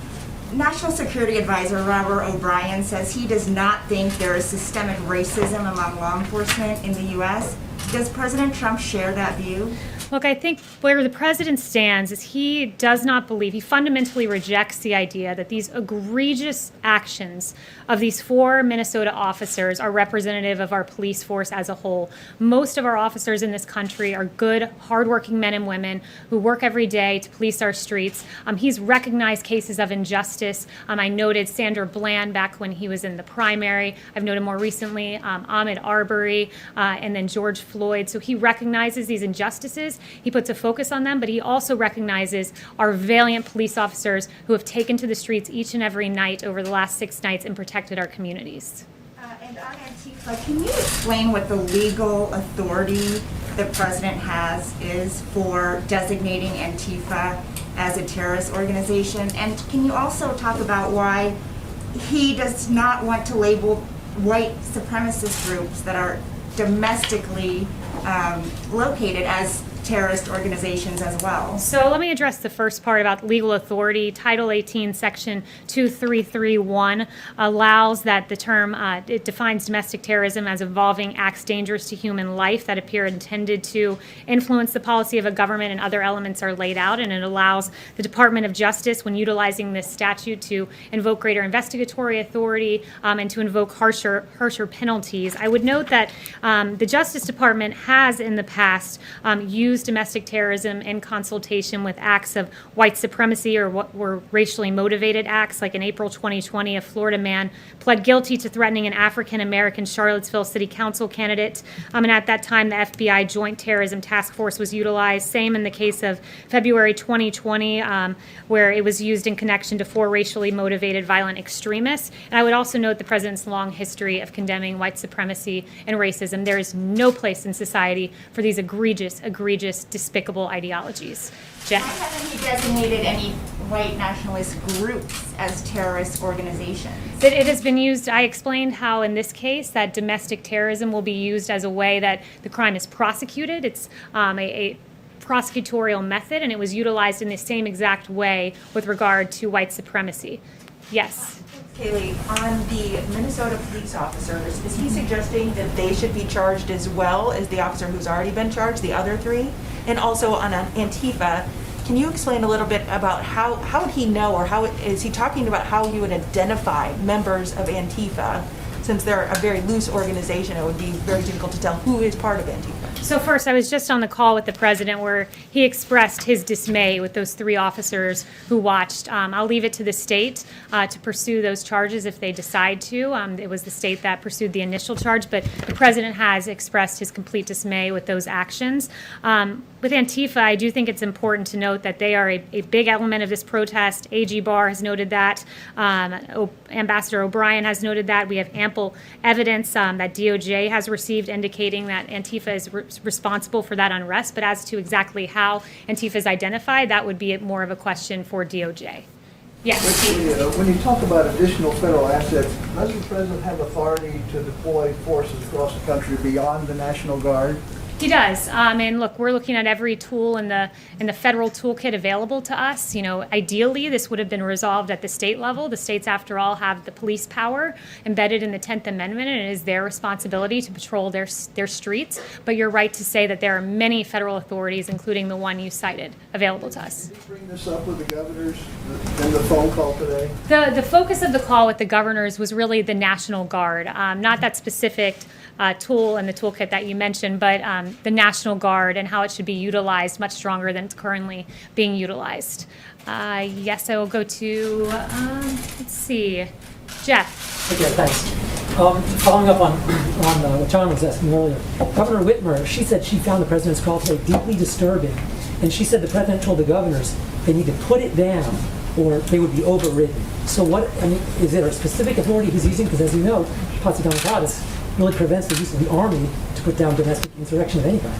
National Security Advisor Robert O'Brien says he does not think there is systemic racism among law enforcement in the U.S. Does President Trump share that view? Look, I think where the president stands is he does not believe, he fundamentally rejects the idea that these egregious actions of these 4 Minnesota officers are representative of our police force as a whole. Most of our officers in this country are good, hardworking men and women who work every day to police our streets. He's recognized cases of injustice. I noted Sandra Bland back when he was in the primary. I've noted more recently Ahmaud Arbery and then George Floyd. So he recognizes these injustices. He puts a focus on them, but he also recognizes our valiant police officers who have taken to the streets each and every night over the last 6 nights and protected our communities. And on Antifa, can you explain what the legal authority the president has is for designating Antifa as a terrorist organization? And can you also talk about why he does not want to label white supremacist groups that are domestically located as terrorist organizations as well? So let me address the first part about legal authority. Title 18, Section 2331 allows that the term, it defines domestic terrorism as involving acts dangerous to human life that appear intended to influence the policy of a government, and other elements are laid out, and it allows the Department of Justice, when utilizing this statute, to invoke greater investigatory authority and to invoke harsher penalties. I would note that the Justice Department has in the past used domestic terrorism in consultation with acts of white supremacy or what were racially motivated acts. Like in April 2020, a Florida man pled guilty to threatening an African-American Charlottesville City Council candidate. And at that time, the FBI Joint Terrorism Task Force was utilized. Same in the case of February 2020, where it was used in connection to 4 racially motivated violent extremists. And I would also note the president's long history of condemning white supremacy and racism. There is no place in society for these egregious, despicable ideologies. Jen? Why haven't he designated any white nationalist groups as terrorist organizations? It has been used. I explained how in this case that domestic terrorism will be used as a way that the crime is prosecuted. It's a prosecutorial method, and it was utilized in the same exact way with regard to white supremacy. Yes. Kayleigh, on the Minnesota police officers, is he suggesting that they should be charged as well as the officer who's already been charged, the other 3? And also on Antifa, can you explain a little bit about how would he know, or how is he talking about how he would identify members of Antifa? Since they're a very loose organization, it would be very difficult to tell who is part of Antifa. So first, I was just on the call with the president where he expressed his dismay with those 3 officers who watched. I'll leave it to the state to pursue those charges if they decide to. It was the state that pursued the initial charge, but the president has expressed his complete dismay with those actions. With Antifa, I do think it's important to note that they are a big element of this protest. AG Barr has noted that. Ambassador O'Brien has noted that. We have ample evidence that DOJ has received indicating that Antifa is responsible for that unrest. But as to exactly how Antifa is identified, that would be more of a question for DOJ. Yes. When you talk about additional federal assets, does the president have authority to deploy forces across the country beyond the National Guard? He does. And look, we're looking at every tool in the federal toolkit available to us. You know, ideally, this would have been resolved at the state level. The states, after all, have the police power embedded in the 10th Amendment, and it is their responsibility to patrol their streets. But you're right to say that there are many federal authorities, including the one you cited, available to us. Did you bring this up with the governors in the phone call today? The focus of the call with the governors was really the National Guard, not that specific tool in the toolkit that you mentioned, but the National Guard and how it should be utilized much stronger than it's currently being utilized. Yes, I will go to, let's see, Jeff. Okay, thanks. Following up on what John was asking earlier, Governor Whitmer, she said she found the president's call today deeply disturbing, and she said the president told the governors they need to put it down or they would be overridden. So what, I mean, is there a specific authority he's using? Because as you know, Posse Comitatus really prevents the use of the army to put down domestic insurrection of any kind.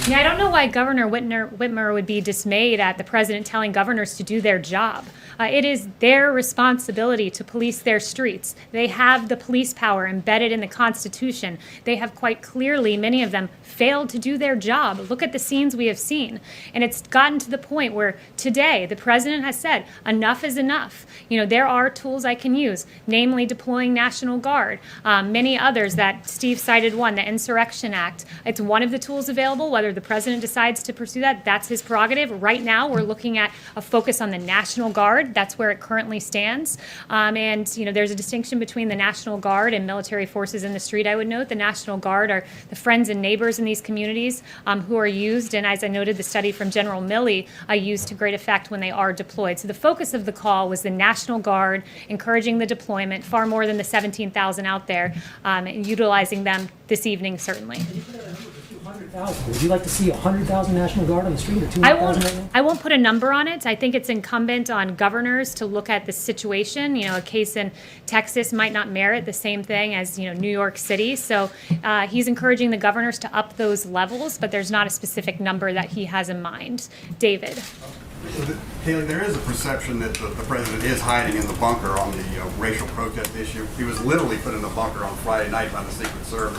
Yeah, I don't know why Governor Whitmer would be dismayed at the president telling governors to do their job. It is their responsibility to police their streets. They have the police power embedded in the Constitution. They have quite clearly, many of them, failed to do their job. Look at the scenes we have seen. And it's gotten to the point where today the president has said, enough is enough. You know, there are tools I can use, namely deploying National Guard, many others that Steve cited one, the Insurrection Act. It's one of the tools available. Whether the president decides to pursue that, that's his prerogative. Right now, we're looking at a focus on the National Guard. That's where it currently stands. And, you know, there's a distinction between the National Guard and military forces in the street. I would note the National Guard are the friends and neighbors in these communities who are used, and as I noted, the study from General Milley used to great effect when they are deployed. So the focus of the call was the National Guard, encouraging the deployment, far more than the 17,000 out there, and utilizing them this evening, certainly. Can you put out a 200 100,000. Would you like to see 100,000 National Guard on the street or 200,000 right now? I won't put a number on it. I think it's incumbent on governors to look at the situation. You know, a case in Texas might not merit the same thing as, you know, New York City. So he's encouraging the governors to up those levels, but there's not a specific number that he has in mind. David. Kayleigh, there is a perception that the president is hiding in the bunker on the racial protest issue. He was literally put in the bunker on Friday night by the Secret Service.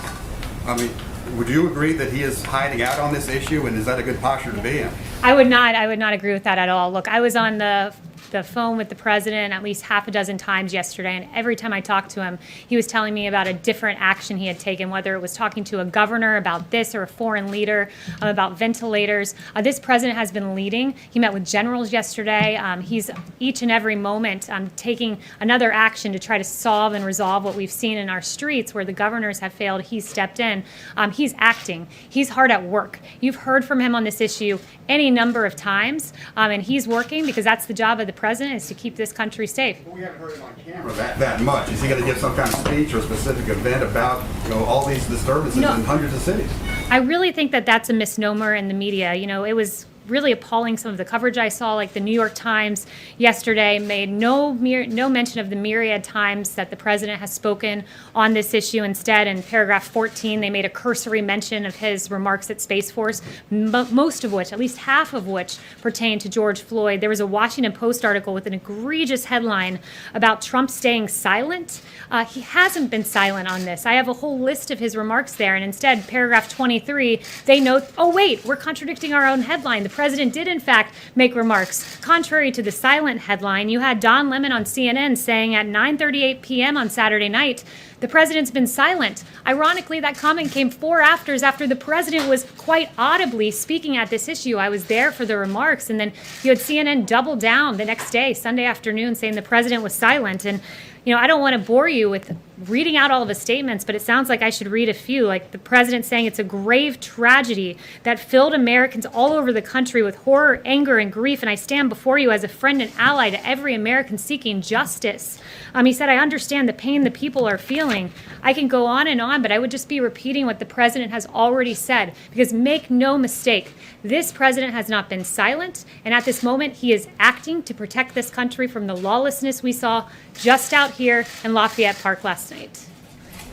I mean, would you agree that he is hiding out on this issue, and is that a good posture to be in? I would not agree with that at all. Look, I was on the phone with the president at least half a dozen times yesterday, and every time I talked to him, he was telling me about a different action he had taken, whether it was talking to a governor about this or a foreign leader about ventilators. This president has been leading. He met with generals yesterday. He's each and every moment taking another action to try to solve and resolve what we've seen in our streets where the governors have failed. He's stepped in. He's acting. He's hard at work. You've heard from him on this issue any number of times, and he's working because that's the job of the president, is to keep this country safe. Well, we haven't heard him on camera that much. Is he going to give some kind of speech or a specific event about, you know, all these disturbances in hundreds of cities? I really think that that's a misnomer in the media. You know, it was really appalling, some of the coverage I saw, like the New York Times yesterday made no mention of the myriad times that the president has spoken on this issue. Instead, in paragraph 14, they made a cursory mention of his remarks at Space Force, most of which, at least half of which, pertain to George Floyd. There was a Washington Post article with an egregious headline about Trump staying silent. He hasn't been silent on this. I have a whole list of his remarks there, and instead, paragraph 23, they note, oh wait, we're contradicting our own headline. The president did in fact make remarks. Contrary to the silent headline, you had Don Lemon on CNN saying at 9:38 p.m. on Saturday night, the president's been silent. Ironically, that comment came 4 hours after the president was quite audibly speaking at this issue. I was there for the remarks, and then you had CNN double down the next day, Sunday afternoon, saying the president was silent. And you know, I don't want to bore you with reading out all of the statements, but it sounds like I should read a few, like the president saying it's a grave tragedy that filled Americans all over the country with horror, anger, and grief, and I stand before you as a friend and ally to every American seeking justice. He said, I understand the pain the people are feeling. I can go on, but I would just be repeating what the president has already said, because make no mistake, this president has not been silent, and at this moment, he is acting to protect this country from the lawlessness we saw just out here in Lafayette Park last night.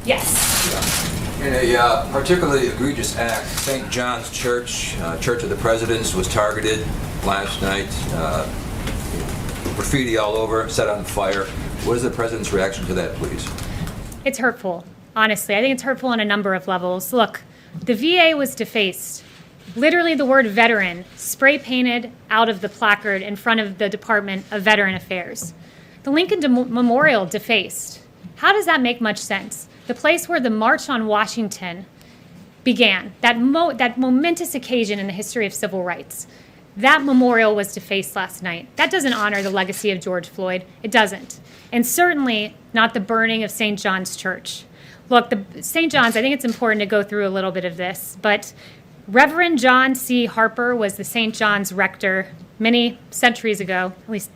Yes. In a particularly egregious act, St. John's Church, Church of the Presidents, was targeted last night. Graffiti all over, set on fire. What is the president's reaction to that, please? It's hurtful, honestly. I think it's hurtful on a number of levels. Look, the VA was defaced. Literally the word veteran spray painted out of the placard in front of the Department of Veteran Affairs. The Lincoln Memorial defaced. How does that make much sense? The place where the March on Washington began, that momentous occasion in the history of civil rights, that memorial was defaced last night. That doesn't honor the legacy of George Floyd. It doesn't. And certainly not the burning of St. John's Church. Look, St. John's, I think it's important to go through a little bit of this, but Reverend John C. Harper was the St. John's rector many centuries ago, at least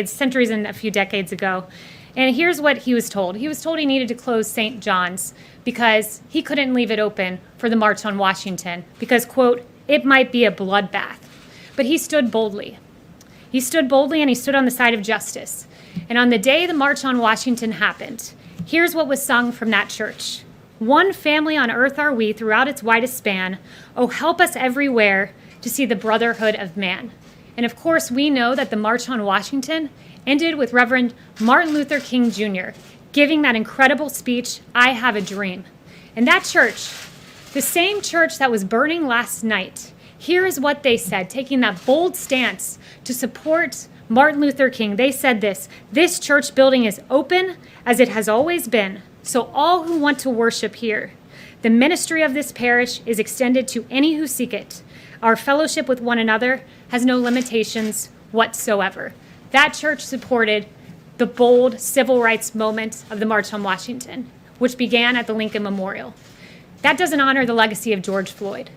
centuries and a few decades ago. And here's what he was told. He was told he needed to close St. John's because he couldn't leave it open for the March on Washington because, quote, it might be a bloodbath. But he stood boldly. He stood boldly and he stood on the side of justice. And on the day the March on Washington happened, here's what was sung from that church. One family on earth are we throughout its widest span. Oh, help us everywhere to see the brotherhood of man. And of course, we know that the March on Washington ended with Reverend Martin Luther King Jr. giving that incredible speech, I Have a Dream. And that church, the same church that was burning last night, here is what they said, taking that bold stance to support Martin Luther King. They said this church building is open as it has always been, so all who want to worship here. The ministry of this parish is extended to any who seek it. Our fellowship with one another has no limitations whatsoever. That church supported the bold civil rights moment of the March on Washington, which began at the Lincoln Memorial. That doesn't honor the legacy of George Floyd.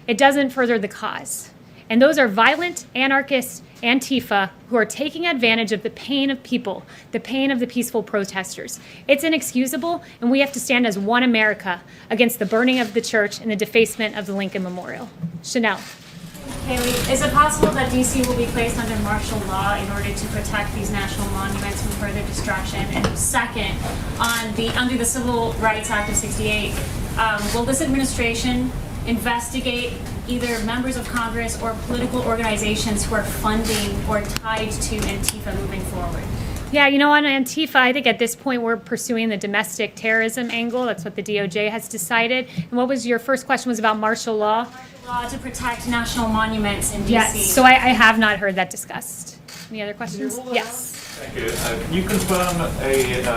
It doesn't further the cause. And those are violent anarchists, Antifa, who are taking advantage of the pain of people, the pain of the peaceful protesters. It's inexcusable, and we have to stand as one America against the burning of the church and the defacement of the Lincoln Memorial. Chanel. Kayleigh, is it possible that DC will be placed under martial law in order to protect these national monuments from further destruction? And second, under the Civil Rights Act of '68, will this administration investigate either members of Congress or political organizations who are funding or tied to Antifa moving forward? Yeah, you know, on Antifa, I think at this point we're pursuing the domestic terrorism angle. That's what the DOJ has decided. And what was your first question was about martial law? Law to protect national monuments in DC. Yes, so I have not heard that discussed. Any other questions? Yes. Thank you. Can you confirm a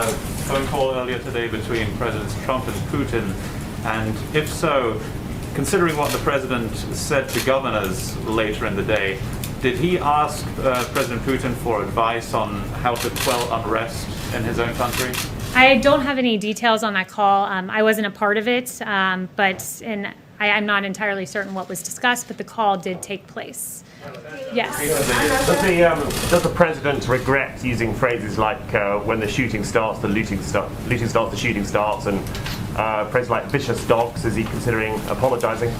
phone call earlier today between Presidents Trump and Putin? And if so, considering what the President said to governors later in the day, did he ask President Putin for advice on how to quell unrest in his own country? I don't have any details on that call. I wasn't a part of it, I'm not entirely certain what was discussed, but the call did take place. Yes. Does the President regret using phrases like when the shooting starts, the looting starts, the shooting starts, and phrases like vicious dogs? Is he considering apologizing?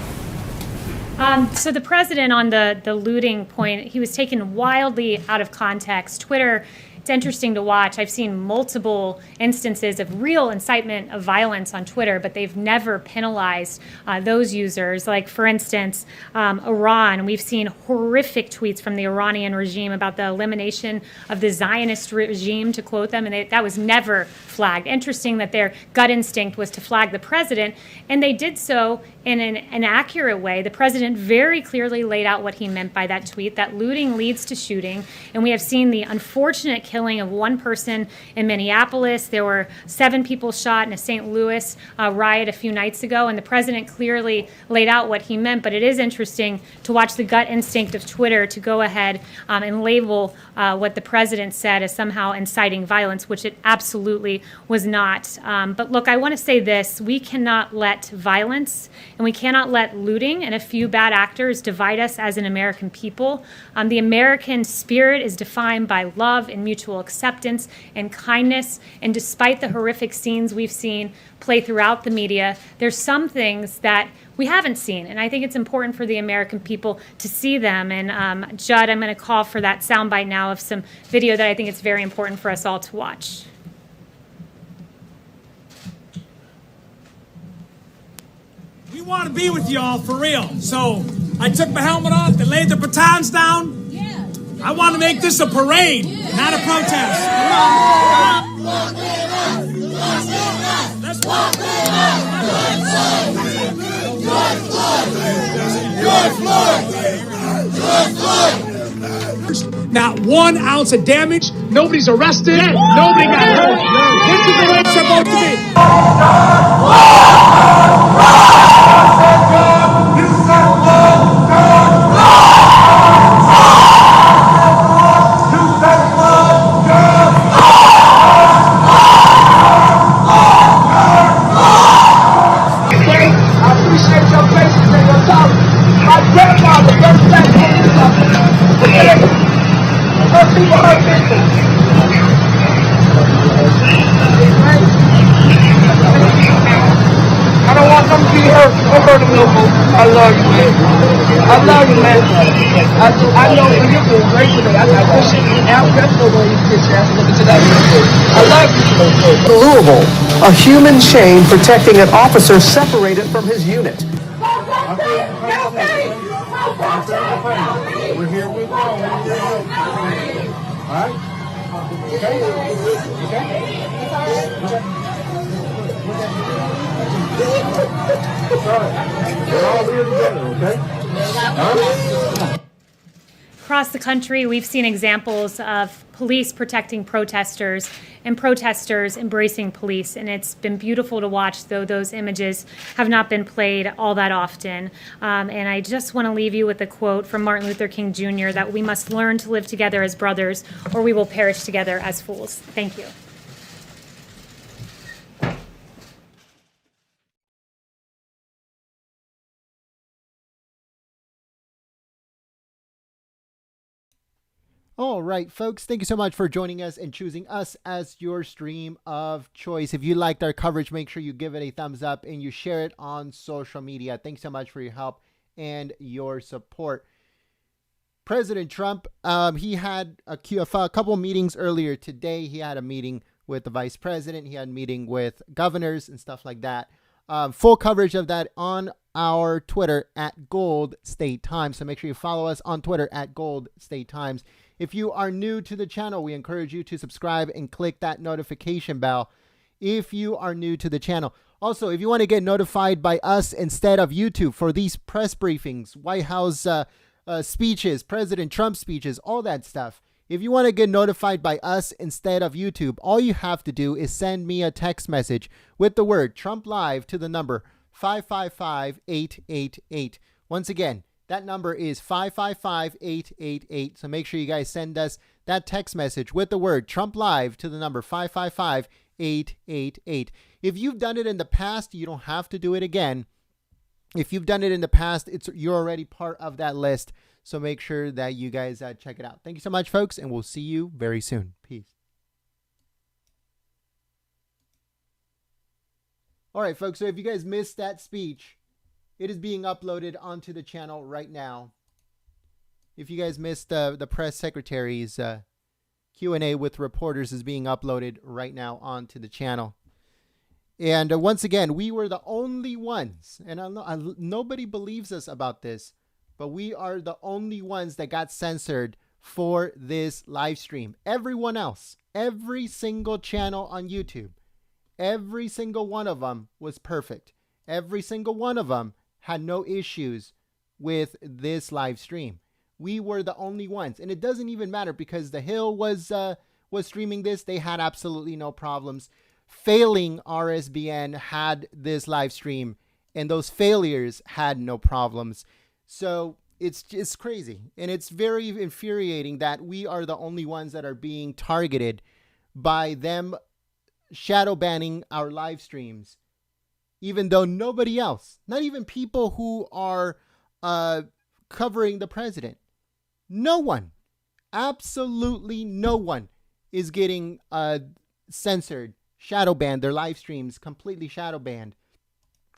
So the president on the looting point, he was taken wildly out of context. Twitter, it's interesting to watch. I've seen multiple instances of real incitement of violence on Twitter, but they've never penalized those users. Like, for instance, Iran. We've seen horrific tweets from the Iranian regime about the elimination of the Zionist regime, to quote them, and that was never flagged. Interesting that their gut instinct was to flag the president, and they did so in an accurate way. The president very clearly laid out what he meant by that tweet, that looting leads to shooting, and we have seen the unfortunate killing of one person in Minneapolis. There were 7 people shot in a St. Louis riot a few nights ago, and the president clearly laid out what he meant, but it is interesting to watch the gut instinct of Twitter to go ahead and label what the president said as somehow inciting violence, which it absolutely was not. But look, I want to say this. We cannot let violence and we cannot let looting and a few bad actors divide us as an American people. The American spirit is defined by love and mutual acceptance and kindness. And despite the horrific scenes we've seen play throughout the media, there's some things that we haven't seen. And I think it's important for the American people to see them. And Judd, I'm going to call for that soundbite now of some video that I think it's very important for us all to watch. We want to be with y'all for real. So I took my helmet off and laid the batons down. Yeah. I want to make this a parade, not a protest. Let's walk. Not 1 ounce of damage. Nobody's arrested. Nobody got hurt. This is the way it's supposed to be. I don't want them to be hurt. Don't hurt them no more. I love you, man. I love you, man. I know you're doing great today. I got this shit in Africa. No way you get your ass looking to that. I love you. Louisville, a human chain protecting an officer separated from his unit. We're here with you. All right? Okay? We're all here together, okay? Across the country, we've seen examples of police protecting protesters and protesters embracing police, and it's been beautiful to watch, though those images have not been played all that often. And I just want to leave you with a quote from Martin Luther King Jr. that we must learn to live together as brothers, or we will perish together as fools. Thank you. All right, folks, thank you so much for joining us and choosing us as your stream of choice. If you liked our coverage, make sure you give it a thumbs up and you share it on social media. Thanks so much for your help and your support. President Trump, he had a couple meetings earlier today. He had a meeting with the vice president. He had a meeting with governors and stuff like that. Full coverage of that on our Twitter at Gold State Times. So make sure you follow us on Twitter at Gold State Times. If you are new to the channel, we encourage you to subscribe and click that notification bell if you are new to the channel. Also, if you want to get notified by us instead of YouTube for these press briefings, White House speeches, President Trump speeches, all that stuff, if you want to get notified by us instead of YouTube, all you have to do is send me a text message with the word Trump Live to the number 555-888. Once again, that number is 555-888. So make sure you guys send us that text message with the word Trump Live to the number 555-888. If you've done it in the past, you don't have to do it again. If you've done it in the past, you're already part of that list. So make sure that you guys check it out. Thank you so much, folks, and we'll see you very soon. Peace. All right, folks, so if you guys missed that speech, it is being uploaded onto the channel right now. If you guys missed the press secretary's Q&A with reporters is being uploaded right now onto the channel. And once again, we were the only ones, and nobody believes us about this, but we are the only ones that got censored for this live stream. Everyone else, every single channel on YouTube, every single one of them was perfect. Every single one of them had no issues with this live stream. We were the only ones, and it doesn't even matter because The Hill was streaming this. They had absolutely no problems. Failing RSBN had this live stream, and those failures had no problems. So it's crazy, and it's very infuriating that we are the only ones that are being targeted by them shadow banning our live streams, even though nobody else, not even people who are covering the president, no one, absolutely no one is getting censored, shadow banned, their live streams completely shadow banned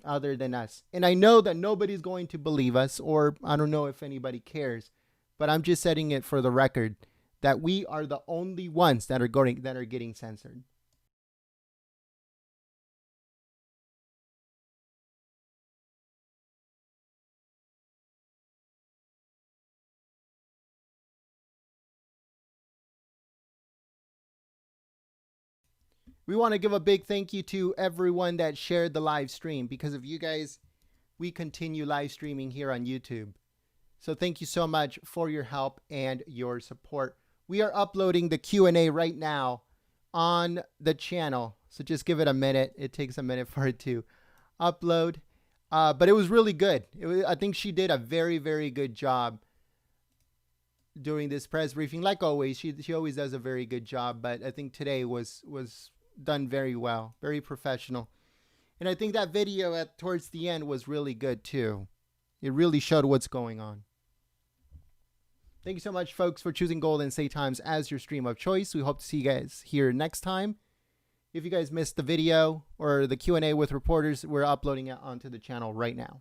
other than us. And I know that nobody's going to believe us, or I don't know if anybody cares, but I'm just setting it for the record that we are the only ones that are getting censored. We want to give a big thank you to everyone that shared the live stream. Because of you guys, we continue live streaming here on YouTube. So thank you so much for your help and your support. We are uploading the Q&A right now on the channel. So just give it a minute. It takes a minute for it to upload. But it was really good. I think she did a very, very good job during this press briefing. Like always, she always does a very good job. But I think today was done very well, very professional. And I think that video towards the end was really good too. It really showed what's going on. Thank you so much, folks, for choosing Golden State Times as your stream of choice. We hope to see you guys here next time. If you guys missed the video or the Q&A with reporters, we're uploading it onto the channel right now.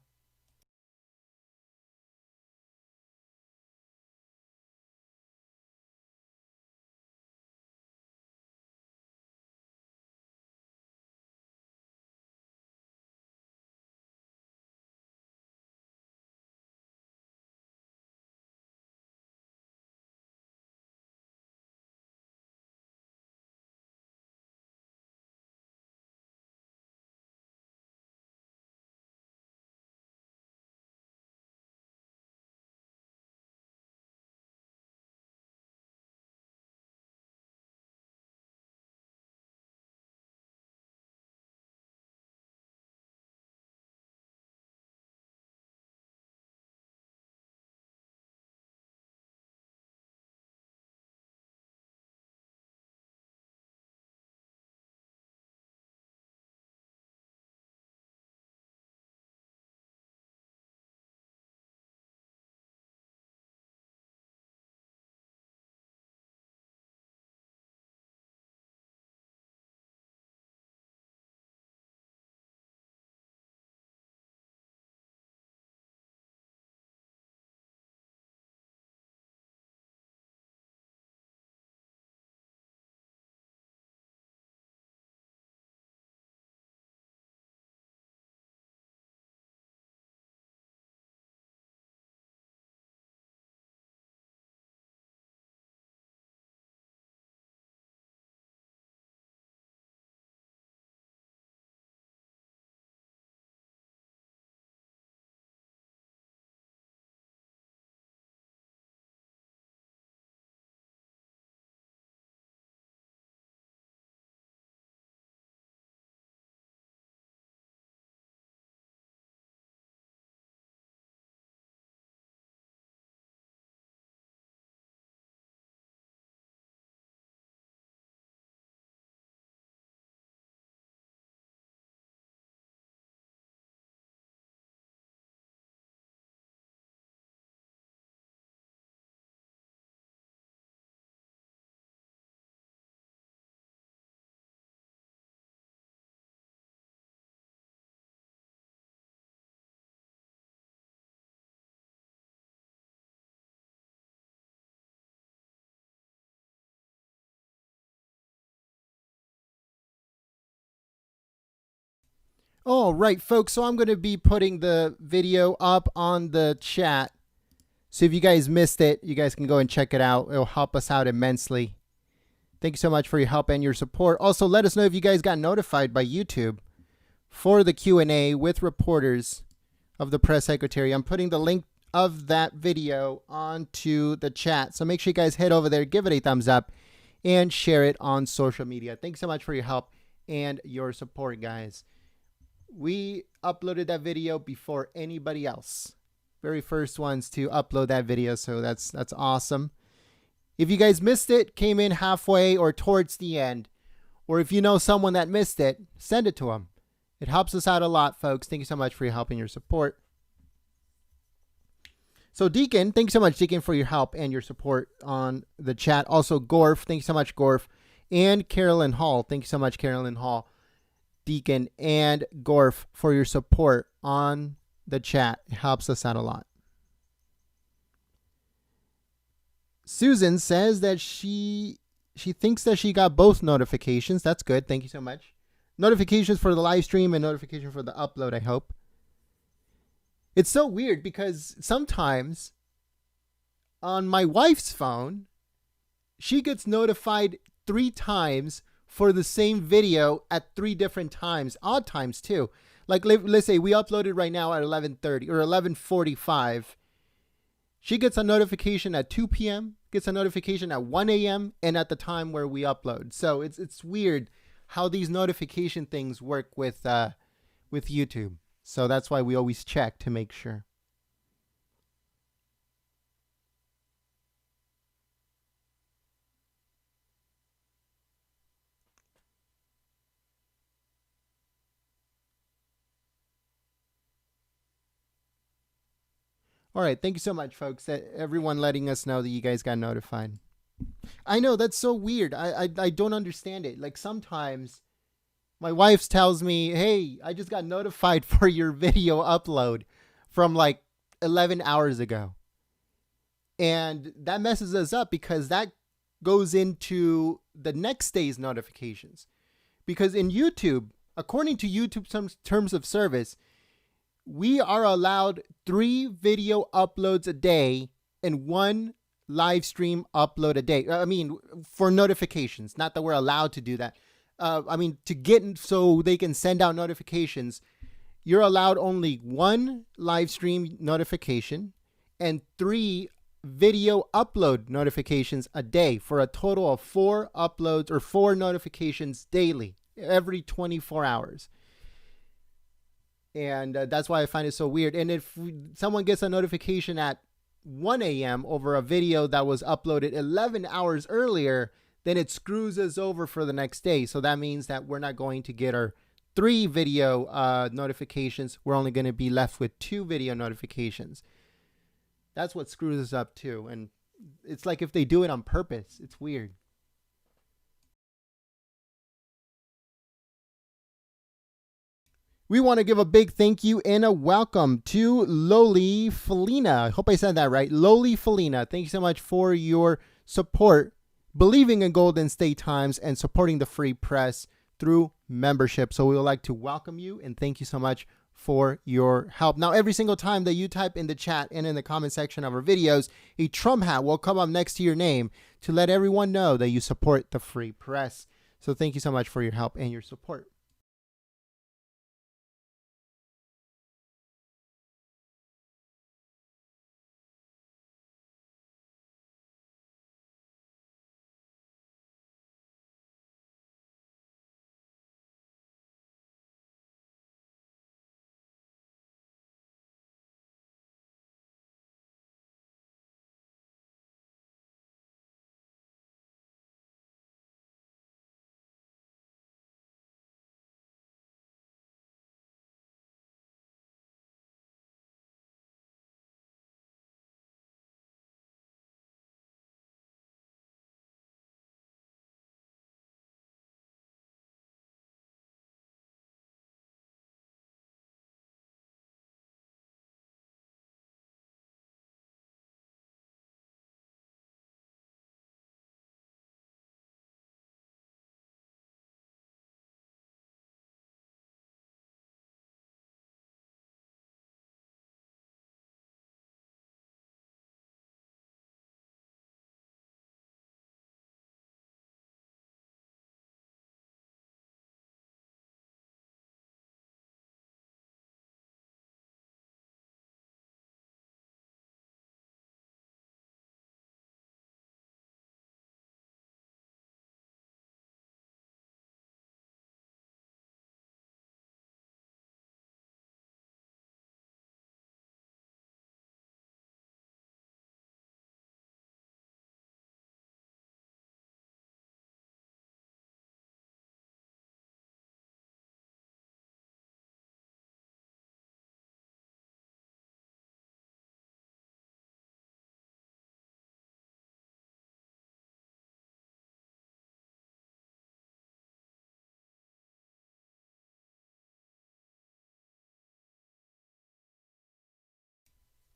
All right, folks. So I'm going to be putting the video up on the chat. So if you guys missed it, you guys can go and check it out. It'll help us out immensely. Thank you so much for your help and your support. Also, let us know if you guys got notified by YouTube for the Q&A with reporters of the press secretary. I'm putting the link of that video onto the chat. So make sure you guys head over there, give it a thumbs up, and share it on social media. Thanks so much for your help and your support, guys. We uploaded that video before anybody else. Very first ones to upload that video, so that's awesome. If you guys missed it, came in halfway or towards the end, or if you know someone that missed it, send it to them. It helps us out a lot, folks. Thank you so much for your help and your support. So Deacon, thank you so much, Deacon, for your help and your support on the chat. Also, Gorf, thank you so much, Gorf. And Carolyn Hall, thank you so much, Carolyn Hall, Deacon, and Gorf, for your support on the chat. It helps us out a lot. Susan says that she thinks that she got both notifications. That's good. Thank you so much. Notifications for the live stream and notification for the upload, I hope. It's so weird because sometimes on my wife's phone, she gets notified 3 times for the same video at 3 different times, odd times too. Like let's say we uploaded right now at 11:30 or 11:45. She gets a notification at 2 p.m., gets a notification at 1 a.m., and at the time where we upload. So it's weird how these notification things work with YouTube. So that's why we always check to make sure. All right, thank you so much, folks. Everyone letting us know that you guys got notified. I know, that's so weird. I don't understand it. Like sometimes my wife tells me, hey, I just got notified for your video upload from like 11 hours ago. And that messes us up because that goes into the next day's notifications. Because in YouTube, according to YouTube terms of service, we are allowed 3 video uploads a day and 1 live stream upload a day. I mean, for notifications, not that we're allowed to do that. To get so they can send out notifications, you're allowed only 1 live stream notification and 3 video upload notifications a day for a total of 4 uploads or 4 notifications daily, every 24 hours. And that's why I find it so weird. And if someone gets a notification at 1 a.m. over a video that was uploaded 11 hours earlier, then it screws us over for the next day. So that means that we're not going to get our 3 video notifications. We're only going to be left with 2 video notifications. That's what screws us up too. And it's like if they do it on purpose, it's weird. We want to give a big thank you and a welcome to Loli Felina. I hope I said that right. Loli Felina, thank you so much for your support, believing in Golden State Times, and supporting the free press through membership. So we would like to welcome you and thank you so much for your help. Now, every single time that you type in the chat and in the comment section of our videos, a Trump hat will come up next to your name to let everyone know that you support the free press. So thank you so much for your help and your support.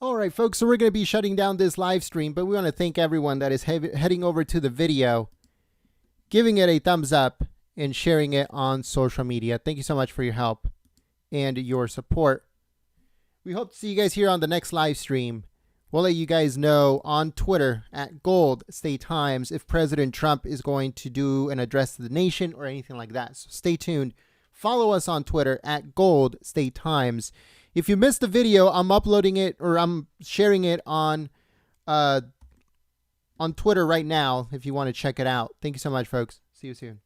All right, folks, so we're going to be shutting down this live stream, but we want to thank everyone that is heading over to the video, giving it a thumbs up, and sharing it on social media. Thank you so much for your help and your support. We hope to see you guys here on the next live stream. We'll let you guys know on Twitter at Gold State Times if President Trump is going to do an address to the nation or anything like that. So stay tuned. Follow us on Twitter at Gold State Times. If you missed the video, I'm uploading it or I'm sharing it on Twitter right now if you want to check it out. Thank you so much, folks. See you soon.